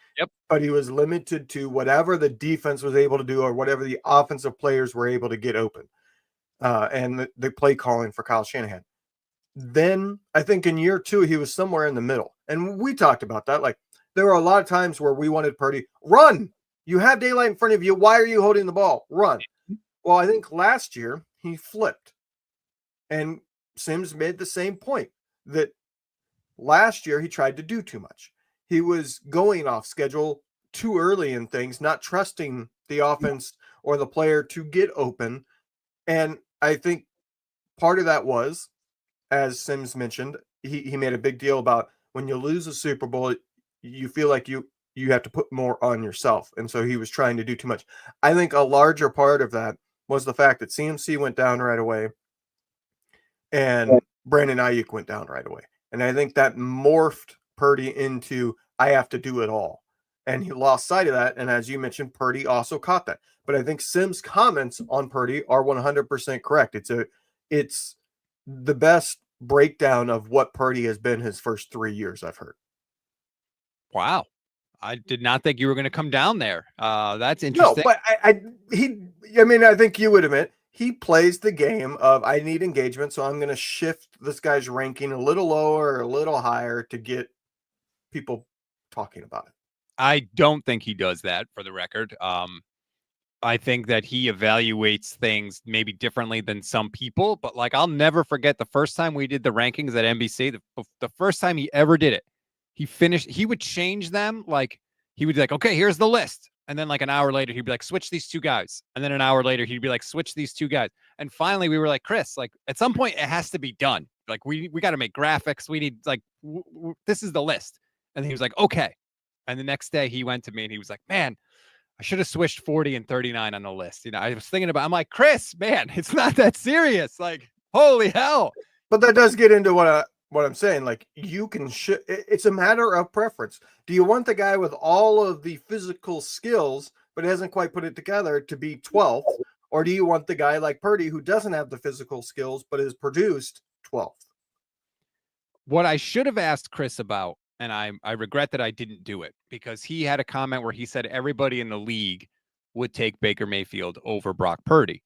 but he was limited to whatever the defense was able to do or whatever the offensive players were able to get open. And the play calling for Kyle Shanahan. Then I think in year 2, he was somewhere in the middle. And we talked about that. Like, there were a lot of times where we wanted Purdy, run. You have daylight in front of you. Why are you holding the ball? Run. Well, I think last year he flipped. And Sims made the same point that last year he tried to do too much. He was going off schedule too early in things, not trusting the offense or the player to get open. And I think part of that was, as Sims mentioned, he made a big deal about when you lose a Super Bowl, you feel like you have to put more on yourself. And so he was trying to do too much. I think a larger part of that was the fact that CMC went down right away and Brandon Ayuk went down right away. And I think that morphed Purdy into, I have to do it all. And he lost sight of that. And as you mentioned, Purdy also caught that. But I think Sims' comments on Purdy are 100% correct. It's the best breakdown of what Purdy has been his first 3 years, I've heard. Wow. I did not think you were going to come down there. That's interesting. No, but I mean, I think you would admit he plays the game of, I need engagement, so I'm going to shift this guy's ranking a little lower or a little higher to get people talking about it. I don't think he does that, for the record. I think that he evaluates things maybe differently than some people, but like, I'll never forget the first time we did the rankings at NBC, the first time he ever did it, he would change them. Like, he would be like, okay, here's the list. And then like an hour later, he'd be like, switch these two guys. And then an hour later, he'd be like, switch these two guys. And finally we were like, Chris, like at some point it has to be done. Like we got to make graphics. We need like, this is the list. And he was like, okay. And the next day he went to me and he was like, man, I should have switched 40 and 39 on the list. You know, I was thinking about, I'm like, Chris, man, it's not that serious. Like, holy hell. But that does get into what I'm saying. Like, you can, it's a matter of preference. Do you want the guy with all of the physical skills, but hasn't quite put it together, to be 12th? Or do you want the guy like Purdy who doesn't have the physical skills, but is produced 12th? What I should have asked Chris about, and I regret that I didn't do it, because he had a comment where he said everybody in the league would take Baker Mayfield over Brock Purdy.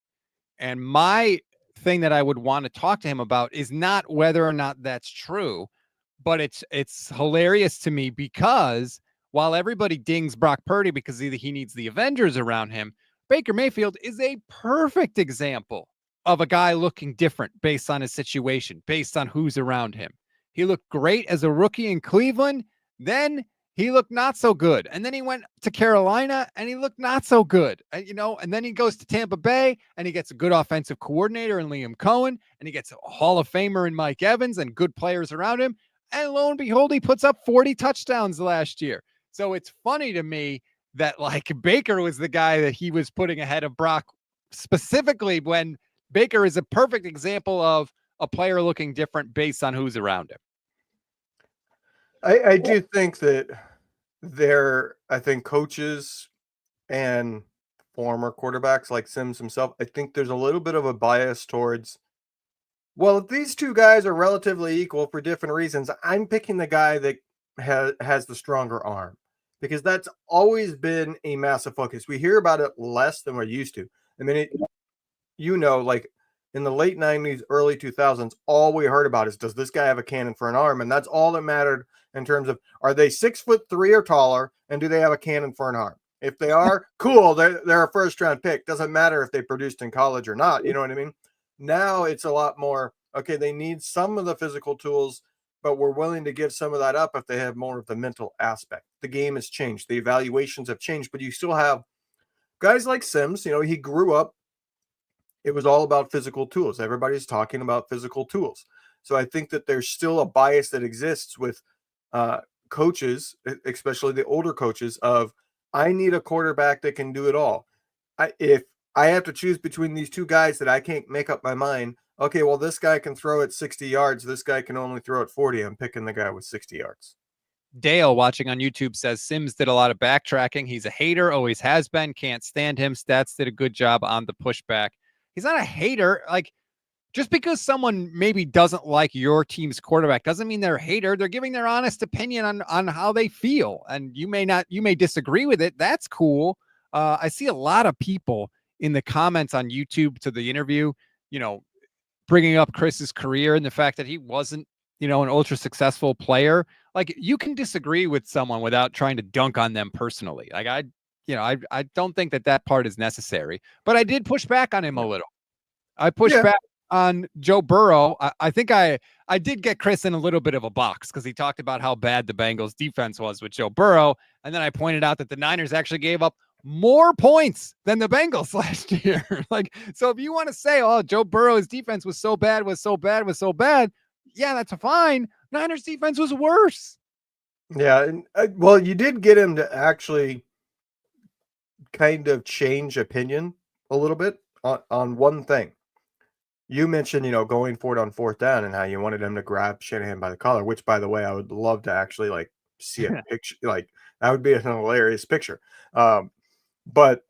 And my thing that I would want to talk to him about is not whether or not that's true, but it's hilarious to me because while everybody dings Brock Purdy because either he needs the Avengers around him, Baker Mayfield is a perfect example of a guy looking different based on his situation, based on who's around him. He looked great as a rookie in Cleveland. Then he looked not so good. And then he went to Carolina and he looked not so good. And, and then he goes to Tampa Bay and he gets a good offensive coordinator in Liam Cohen, and he gets a Hall of Famer in Mike Evans and good players around him. And lo and behold, he puts up 40 touchdowns last year. So it's funny to me that like Baker was the guy that he was putting ahead of Brock, specifically when Baker is a perfect example of a player looking different based on who's around him. I do think that I think coaches and former quarterbacks like Sims himself, I think there's a little bit of a bias towards, well, if these two guys are relatively equal for different reasons, I'm picking the guy that has the stronger arm, because that's always been a massive focus. We hear about it less than we're used to. I mean, like in the late 90s, early 2000s, all we heard about is, does this guy have a cannon for an arm? And that's all that mattered in terms of, are they 6'3" or taller, and do they have a cannon for an arm? If they are, cool, they're a first-round pick. Doesn't matter if they produced in college or not. You know what I mean? Now it's a lot more, okay, they need some of the physical tools, but we're willing to give some of that up if they have more of the mental aspect. The game has changed. The evaluations have changed, but you still have guys like Sims. He grew up, it was all about physical tools. Everybody's talking about physical tools. So I think that there's still a bias that exists with coaches, especially the older coaches, of, I need a quarterback that can do it all. If I have to choose between these two guys that I can't make up my mind, okay, well, this guy can throw at 60 yards. This guy can only throw at 40. I'm picking the guy with 60 yards. Dale, watching on YouTube, says Sims did a lot of backtracking. He's a hater, always has been. Can't stand him. Stats did a good job on the pushback. He's not a hater. Like, just because someone maybe doesn't like your team's quarterback doesn't mean they're a hater. They're giving their honest opinion on how they feel. And you may disagree with it. That's cool. I see a lot of people in the comments on YouTube to the interview, bringing up Chris's career and the fact that he wasn't, an ultra successful player. like you can disagree with someone without trying to dunk on them personally. Like I don't think that part is necessary, but I did push back on him a little. I pushed Yeah. back on Joe Burrow. I think I did get Chris in a little bit of a box because he talked about how bad the Bengals defense was with Joe Burrow. And then I pointed out that the Niners actually gave up more points than the Bengals last year. Like, so if you want to say, oh, Joe Burrow's defense was so bad, yeah, that's fine. Niners defense was worse. Yeah. And well, you did get him to actually kind of change opinion a little bit on one thing. You mentioned, going for it on fourth down and how you wanted him to grab Shanahan by the collar, which, by the way, I would love to actually like see a picture. Like that would be a hilarious picture. But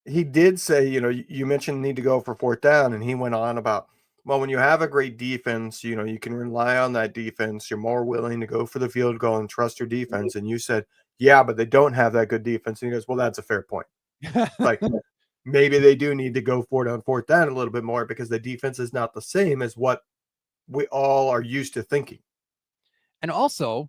he did say, you mentioned need to go for fourth down, and he went on about, well, when you have a great defense, you can rely on that defense. You're more willing to go for the field goal and trust your defense. And you said, yeah, but they don't have that good defense. And he goes, well, that's a fair point. Like maybe they do need to go for it on fourth down a little bit more because the defense is not the same as what we all are used to thinking. And also,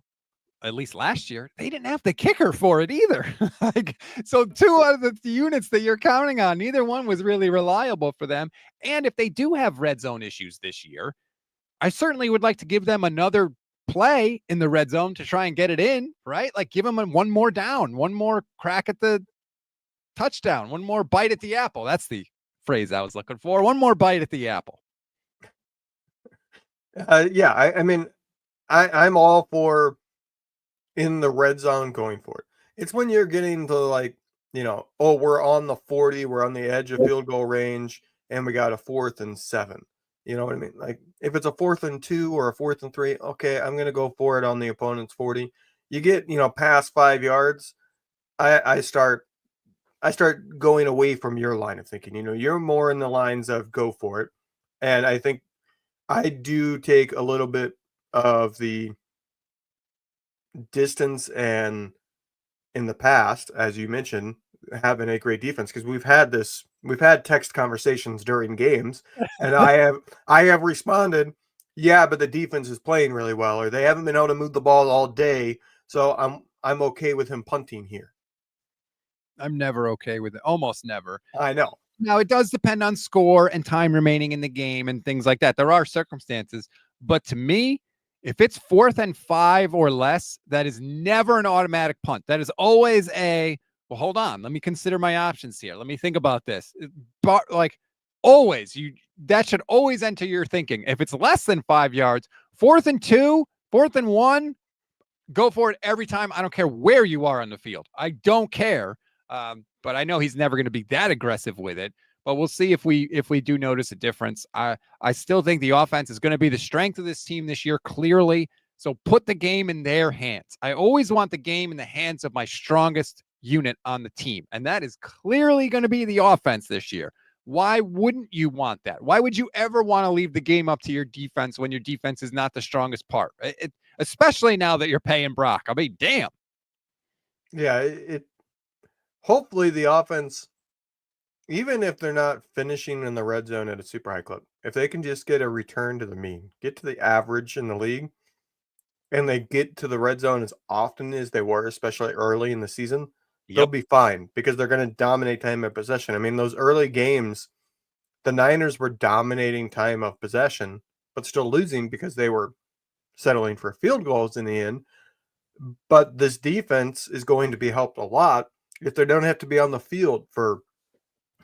at least last year, they didn't have the kicker for it either. Like, so two out of the units that you're counting on, neither one was really reliable for them. And if they do have red zone issues this year, I certainly would like to give them another play in the red zone to try and get it in, right? Like give them one more down, one more crack at the touchdown, one more bite at the apple. That's the phrase I was looking for. One more bite at the apple. Yeah, I mean, I'm all for in the red zone going for it. It's when you're getting to like, oh, we're on the 40, we're on the edge of field goal range, and we got a 4th and 7. You know what I mean? Like if it's a 4th and 2 or a 4th and 3, okay, I'm gonna go for it on the opponent's 40. You get, past 5 yards, I start going away from your line of thinking. You're more in the lines of go for it. And I think I do take a little bit of the distance and in the past, as you mentioned, having a great defense because we've had text conversations during games, and I have responded, yeah, but the defense is playing really well, or they haven't been able to move the ball all day, so I'm okay with him punting here. I'm never okay with it. Almost never. I know. Now, it does depend on score and time remaining in the game and things like that. There are circumstances. But to me, if it's 4th and 5 or less, that is never an automatic punt. That is always well, hold on. Let me consider my options here. Let me think about this. But like always, that should always enter your thinking. If it's less than 5 yards, 4th and 2, 4th and 1, go for it every time. I don't care where you are on the field. I don't care. But I know he's never going to be that aggressive with it. But we'll see if we do notice a difference. I still think the offense is going to be the strength of this team this year, clearly. So put the game in their hands. I always want the game in the hands of my strongest unit on the team. And that is clearly going to be the offense this year. Why wouldn't you want that? Why would you ever want to leave the game up to your defense when your defense is not the strongest part? Especially now that you're paying Brock. I mean, damn. Yeah, hopefully the offense, even if they're not finishing in the red zone at a super high clip, if they can just get a return to the mean, get to the average in the league, and they get to the red zone as often as they were, especially early in the season, they'll be fine because they're going to dominate time of possession. I mean, those early games, the Niners were dominating time of possession, but still losing because they were settling for field goals in the end. But this defense is going to be helped a lot if they don't have to be on the field for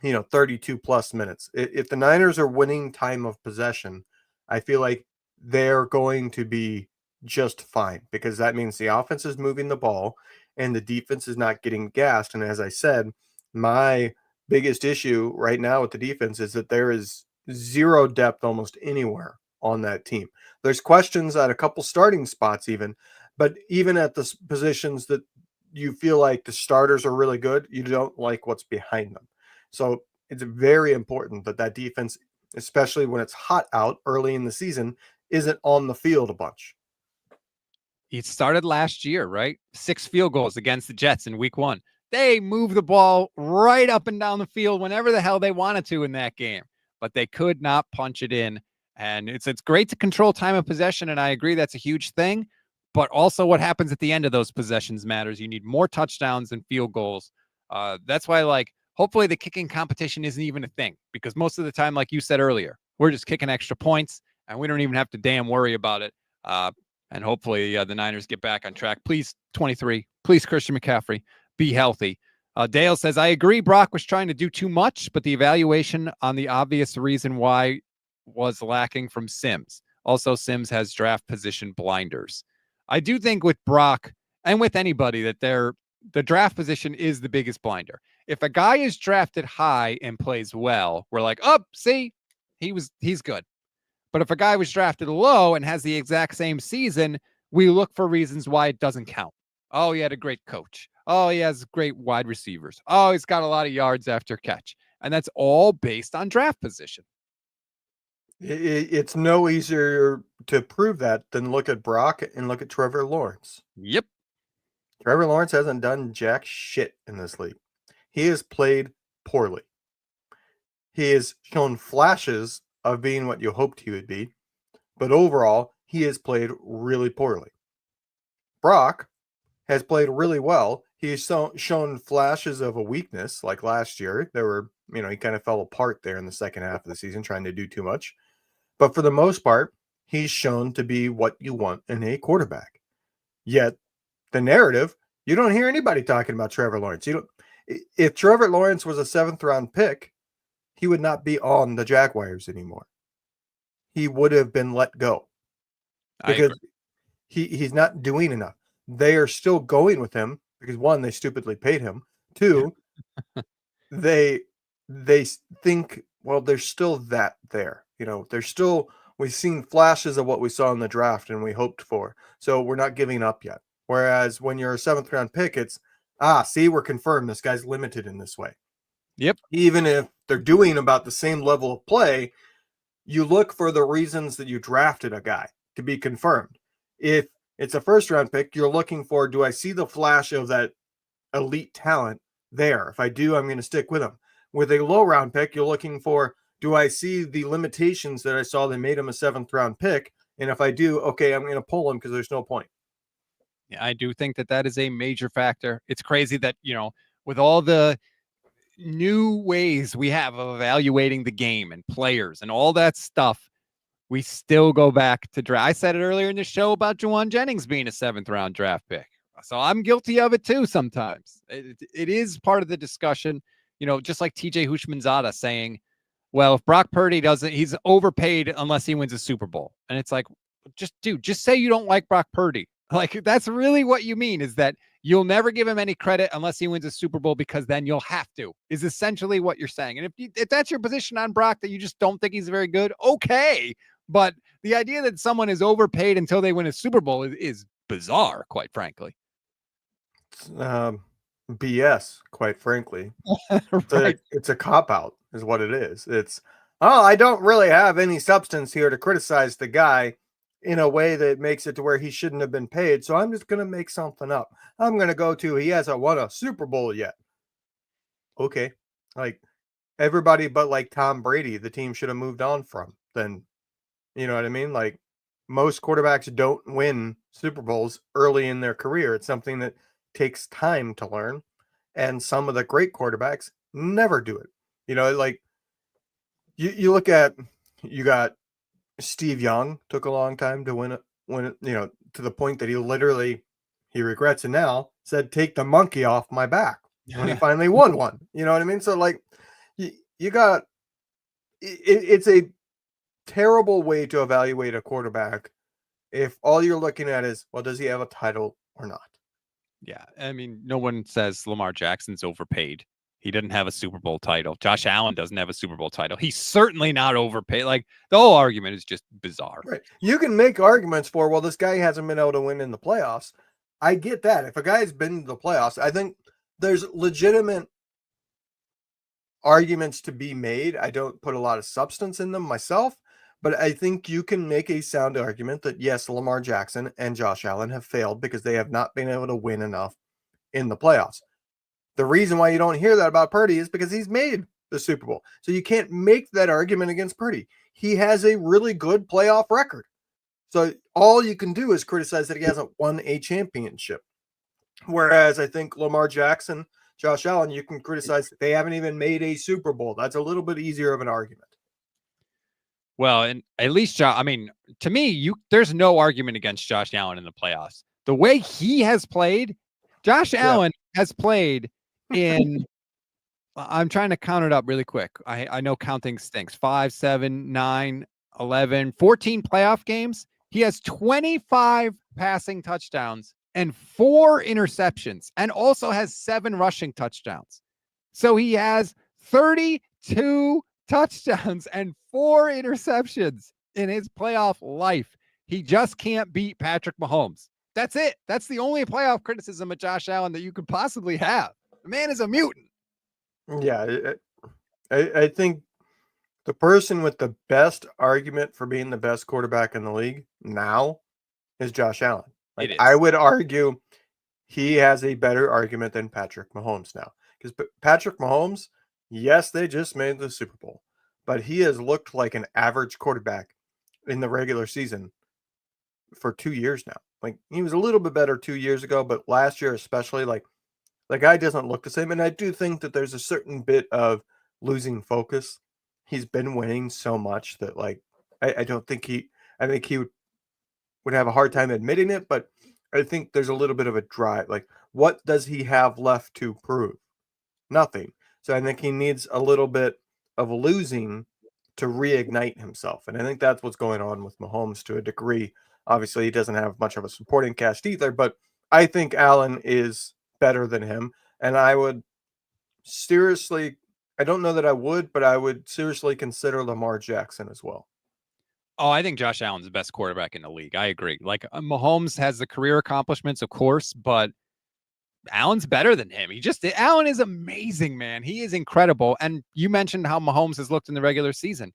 32 plus minutes. If the Niners are winning time of possession, I feel like they're going to be just fine because that means the offense is moving the ball and the defense is not getting gassed. And as I said, my biggest issue right now with the defense is that there is zero depth almost anywhere on that team. There's questions at a couple starting spots even, but even at the positions that you feel like the starters are really good, you don't like what's behind them. So it's very important that defense, especially when it's hot out early in the season, isn't on the field a bunch. He started last year, right? 6 field goals against the Jets in week 1. They moved the ball right up and down the field whenever the hell they wanted to in that game, but they could not punch it in. And it's great to control time of possession, and I agree that's a huge thing. but also what happens at the end of those possessions matters. You need more touchdowns than field goals. That's why, like, hopefully the kicking competition isn't even a thing, because most of the time, like you said earlier, we're just kicking extra points and we don't even have to damn worry about it. And hopefully the Niners get back on track. Please, 23, please, Christian McCaffrey, be healthy. Dale says, I agree Brock was trying to do too much, but the evaluation on the obvious reason why was lacking from Sims. Also, Sims has draft position blinders. I do think with Brock and with anybody that the draft position is the biggest blinder. If a guy is drafted high and plays well, we're like, oh, see, he's good. But if a guy was drafted low and has the exact same season, we look for reasons why it doesn't count. Oh, he had a great coach. Oh, he has great wide receivers. Oh, he's got a lot of yards after catch. And that's all based on draft position. It's no easier to prove that than look at Brock and look at Trevor Lawrence. Yep. Trevor Lawrence hasn't done jack shit in this league. He has played poorly. He has shown flashes of being what you hoped he would be, but overall, he has played really poorly. Brock has played really well. He's shown flashes of a weakness, like last year. There were, he kind of fell apart there in the second half of the season, trying to do too much. But for the most part, he's shown to be what you want in a quarterback. Yet, the narrative, you don't hear anybody talking about Trevor Lawrence. If Trevor Lawrence was a 7th-round pick, he would not be on the Jaguars anymore. He would have been let go because he's not doing enough. They are still going with him because, one, they stupidly paid him. Two, they think, well, there's still that there. There's still, we've seen flashes of what we saw in the draft and we hoped for. So we're not giving up yet. Whereas when you're a 7th-round pick, it's, see, we're confirmed this guy's limited in this way. Yep. Even if they're doing about the same level of play, you look for the reasons that you drafted a guy to be confirmed. If it's a 1st-round pick, you're looking for, do I see the flash of that elite talent there? If I do, I'm going to stick with him. With a low-round pick, you're looking for, do I see the limitations that I saw that made him a 7th-round pick? And if I do, okay, I'm going to pull him because there's no point. Yeah, I do think that is a major factor. It's crazy that, with all the new ways we have of evaluating the game and players and all that stuff, we still go back to draft. I said it earlier in the show about Juwan Jennings being a 7th-round draft pick. So I'm guilty of it too sometimes. It is part of the discussion, just like TJ Hushmanzada saying, well, if Brock Purdy he's overpaid unless he wins a Super Bowl. And it's like, just say you don't like Brock Purdy. Like, that's really what you mean, is that you'll never give him any credit unless he wins a Super Bowl, because then you'll have to, is essentially what you're saying. And if that's your position on Brock, that you just don't think he's very good, okay. But the idea that someone is overpaid until they win a Super Bowl is bizarre, quite frankly. BS, quite frankly. Right. It's a cop-out is what it is. It's, I don't really have any substance here to criticize the guy in a way that makes it to where he shouldn't have been paid. So I'm just going to make something up. I'm going to go to, he hasn't won a Super Bowl yet. Okay. Like, everybody but like Tom Brady, the team should have moved on from. Then, you know what I mean? Like, most quarterbacks don't win Super Bowls early in their career. It's something that takes time to learn. And some of the great quarterbacks never do it. Like, you look at, you got Steve Young, took a long time to win it, to the point that he regrets it now, said, take the monkey off my back when he finally won one. You know what I mean? So, like, you got, it's a terrible way to evaluate a quarterback if all you're looking at is, well, does he have a title or not? Yeah. I mean, no one says Lamar Jackson's overpaid. He didn't have a Super Bowl title. Josh Allen doesn't have a Super Bowl title. He's certainly not overpaid. Like, the whole argument is just bizarre. Right. You can make arguments for, well, this guy hasn't been able to win in the playoffs. I get that. If a guy's been to the playoffs, I think there's legitimate arguments to be made. I don't put a lot of substance in them myself, but I think you can make a sound argument that, yes, Lamar Jackson and Josh Allen have failed because they have not been able to win enough in the playoffs. The reason why you don't hear that about Purdy is because he's made the Super Bowl. So you can't make that argument against Purdy. He has a really good playoff record. So all you can do is criticize that he hasn't won a championship. Whereas I think Lamar Jackson, Josh Allen, you can criticize that they haven't even made a Super Bowl. That's a little bit easier of an argument. Well, and at least I mean, to me, there's no argument against Josh Allen in the playoffs. The way he has played, Josh Allen has played in I'm trying to count it up really quick. I know counting stinks. 5, 7, 9, 11, 14 playoff games. He has 25 passing touchdowns and 4 interceptions, and also has 7 rushing touchdowns. So he has 32 touchdowns and 4 interceptions in his playoff life. He just can't beat Patrick Mahomes. That's it. That's the only playoff criticism of Josh Allen that you could possibly have. The man is a mutant. Yeah, I think the person with the best argument for being the best quarterback in the league now is Josh Allen. Like, I would argue he has a better argument than Patrick Mahomes now. Because Patrick Mahomes, yes, they just made the Super Bowl, but he has looked like an average quarterback in the regular season for 2 years now. Like, he was a little bit better 2 years ago, but last year especially, like, the guy doesn't look the same. And I do think that there's a certain bit of losing focus. He's been winning so much that, like, I don't think I think he would have a hard time admitting it, but I think there's a little bit of a drive. Like, what does he have left to prove? Nothing. So I think he needs a little bit of losing to reignite himself. And I think that's what's going on with Mahomes to a degree. Obviously, he doesn't have much of a supporting cast either, but I think Allen is better than him. And I would seriously, I don't know that I would, but I would seriously consider Lamar Jackson as well. Oh, I think Josh Allen's the best quarterback in the league. I agree. Like, Mahomes has the career accomplishments, of course, but Allen's better than him. Allen is amazing, man. He is incredible. And you mentioned how Mahomes has looked in the regular season.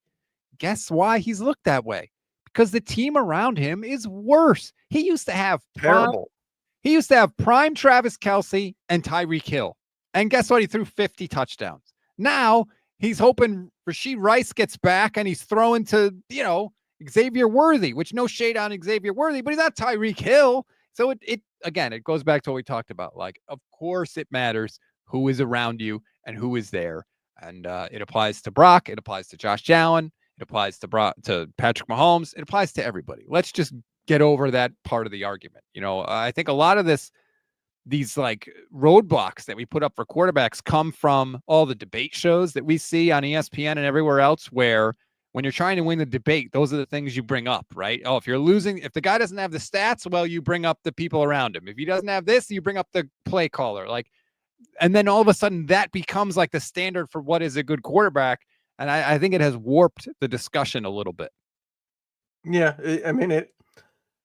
Guess why he's looked that way? Because the team around him is worse. He used to have terrible. He used to have prime Travis Kelce and Tyreek Hill. And guess what? He threw 50 touchdowns. Now he's hoping Rashee Rice gets back and he's throwing to, Xavier Worthy, which no shade on Xavier Worthy, but he's not Tyreek Hill. So it again, it goes back to what we talked about. Like, of course it matters who is around you and who is there. And it applies to Brock. It applies to Josh Allen. It applies to Patrick Mahomes. It applies to everybody. Let's just get over that part of the argument. I think a lot of these like roadblocks that we put up for quarterbacks come from all the debate shows that we see on ESPN and everywhere else, where when you're trying to win the debate, those are the things you bring up, right? Oh, if you're losing, if the guy doesn't have the stats, well, you bring up the people around him. If he doesn't have this, you bring up the play caller. And then all of a sudden that becomes like the standard for what is a good quarterback. And I think it has warped the discussion a little bit. Yeah. I mean,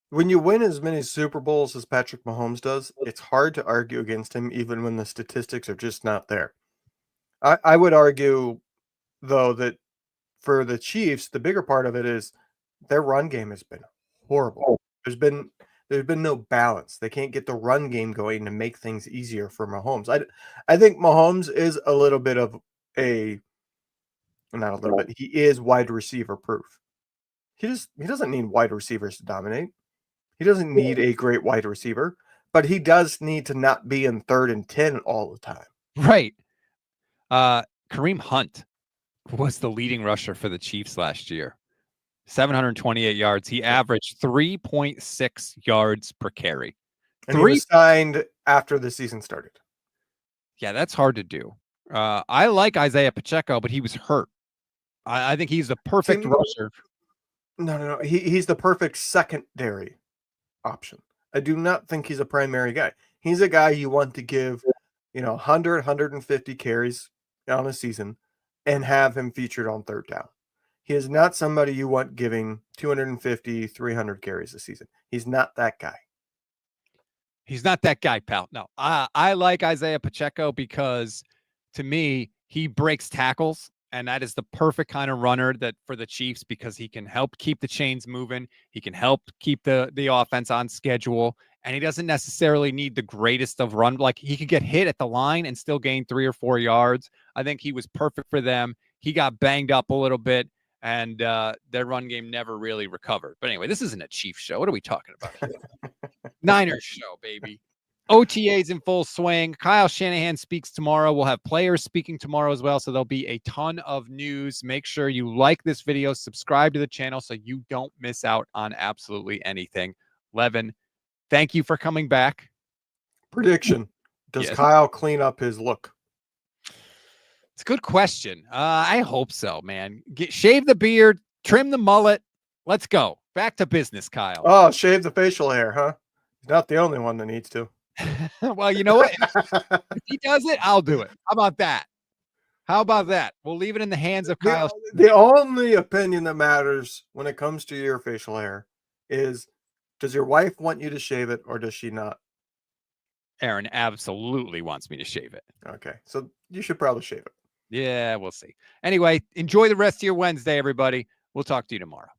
when you win as many Super Bowls as Patrick Mahomes does, it's hard to argue against him, even when the statistics are just not there. I would argue, though, that for the Chiefs, the bigger part of it is their run game has been horrible. There's been no balance. They can't get the run game going to make things easier for Mahomes. I think Mahomes is a little bit of not a little bit. He is wide receiver proof. He doesn't need wide receivers to dominate. He doesn't need a great wide receiver, but he does need to not be in 3rd and 10 all the time. Right. Kareem Hunt was the leading rusher for the Chiefs last year. 728 yards. He averaged 3.6 yards per carry. And he was signed after the season started. Yeah, that's hard to do. I like Isaiah Pacheco, but he was hurt. I think he's the perfect rusher. No. He's the perfect secondary option. I do not think he's a primary guy. He's a guy you want to give, 100, 150 carries on a season and have him featured on 3rd down. He is not somebody you want giving 250, 300 carries a season. He's not that guy. He's not that guy, pal. No, I like Isaiah Pacheco because, to me, he breaks tackles, and that is the perfect kind of runner that for the Chiefs, because he can help keep the chains moving. He can help keep the offense on schedule, and he doesn't necessarily need the greatest of run. Like, he could get hit at the line and still gain 3 or 4 yards. I think he was perfect for them. He got banged up a little bit, and their run game never really recovered. But anyway, this isn't a Chiefs show. What are we talking about here? Niners show, baby. OTAs in full swing. Kyle Shanahan speaks tomorrow. We'll have players speaking tomorrow as well. So there'll be a ton of news. Make sure you like this video, subscribe to the channel so you don't miss out on absolutely anything. Levin, thank you for coming back. Prediction. Does Yes. Kyle clean up his look? It's a good question. I hope so, man. Shave the beard, trim the mullet. Let's go. Back to business, Kyle. Oh, shave the facial hair, huh? He's not the only one that needs to. Well, you know what? If he does it, I'll do it. How about that? How about that? We'll leave it in the hands of Kyle. The only opinion that matters when it comes to your facial hair is, does your wife want you to shave it or does she not? Aaron absolutely wants me to shave it. Okay, so you should probably shave it. Yeah, we'll see. Anyway, enjoy the rest of your Wednesday, everybody. We'll talk to you tomorrow.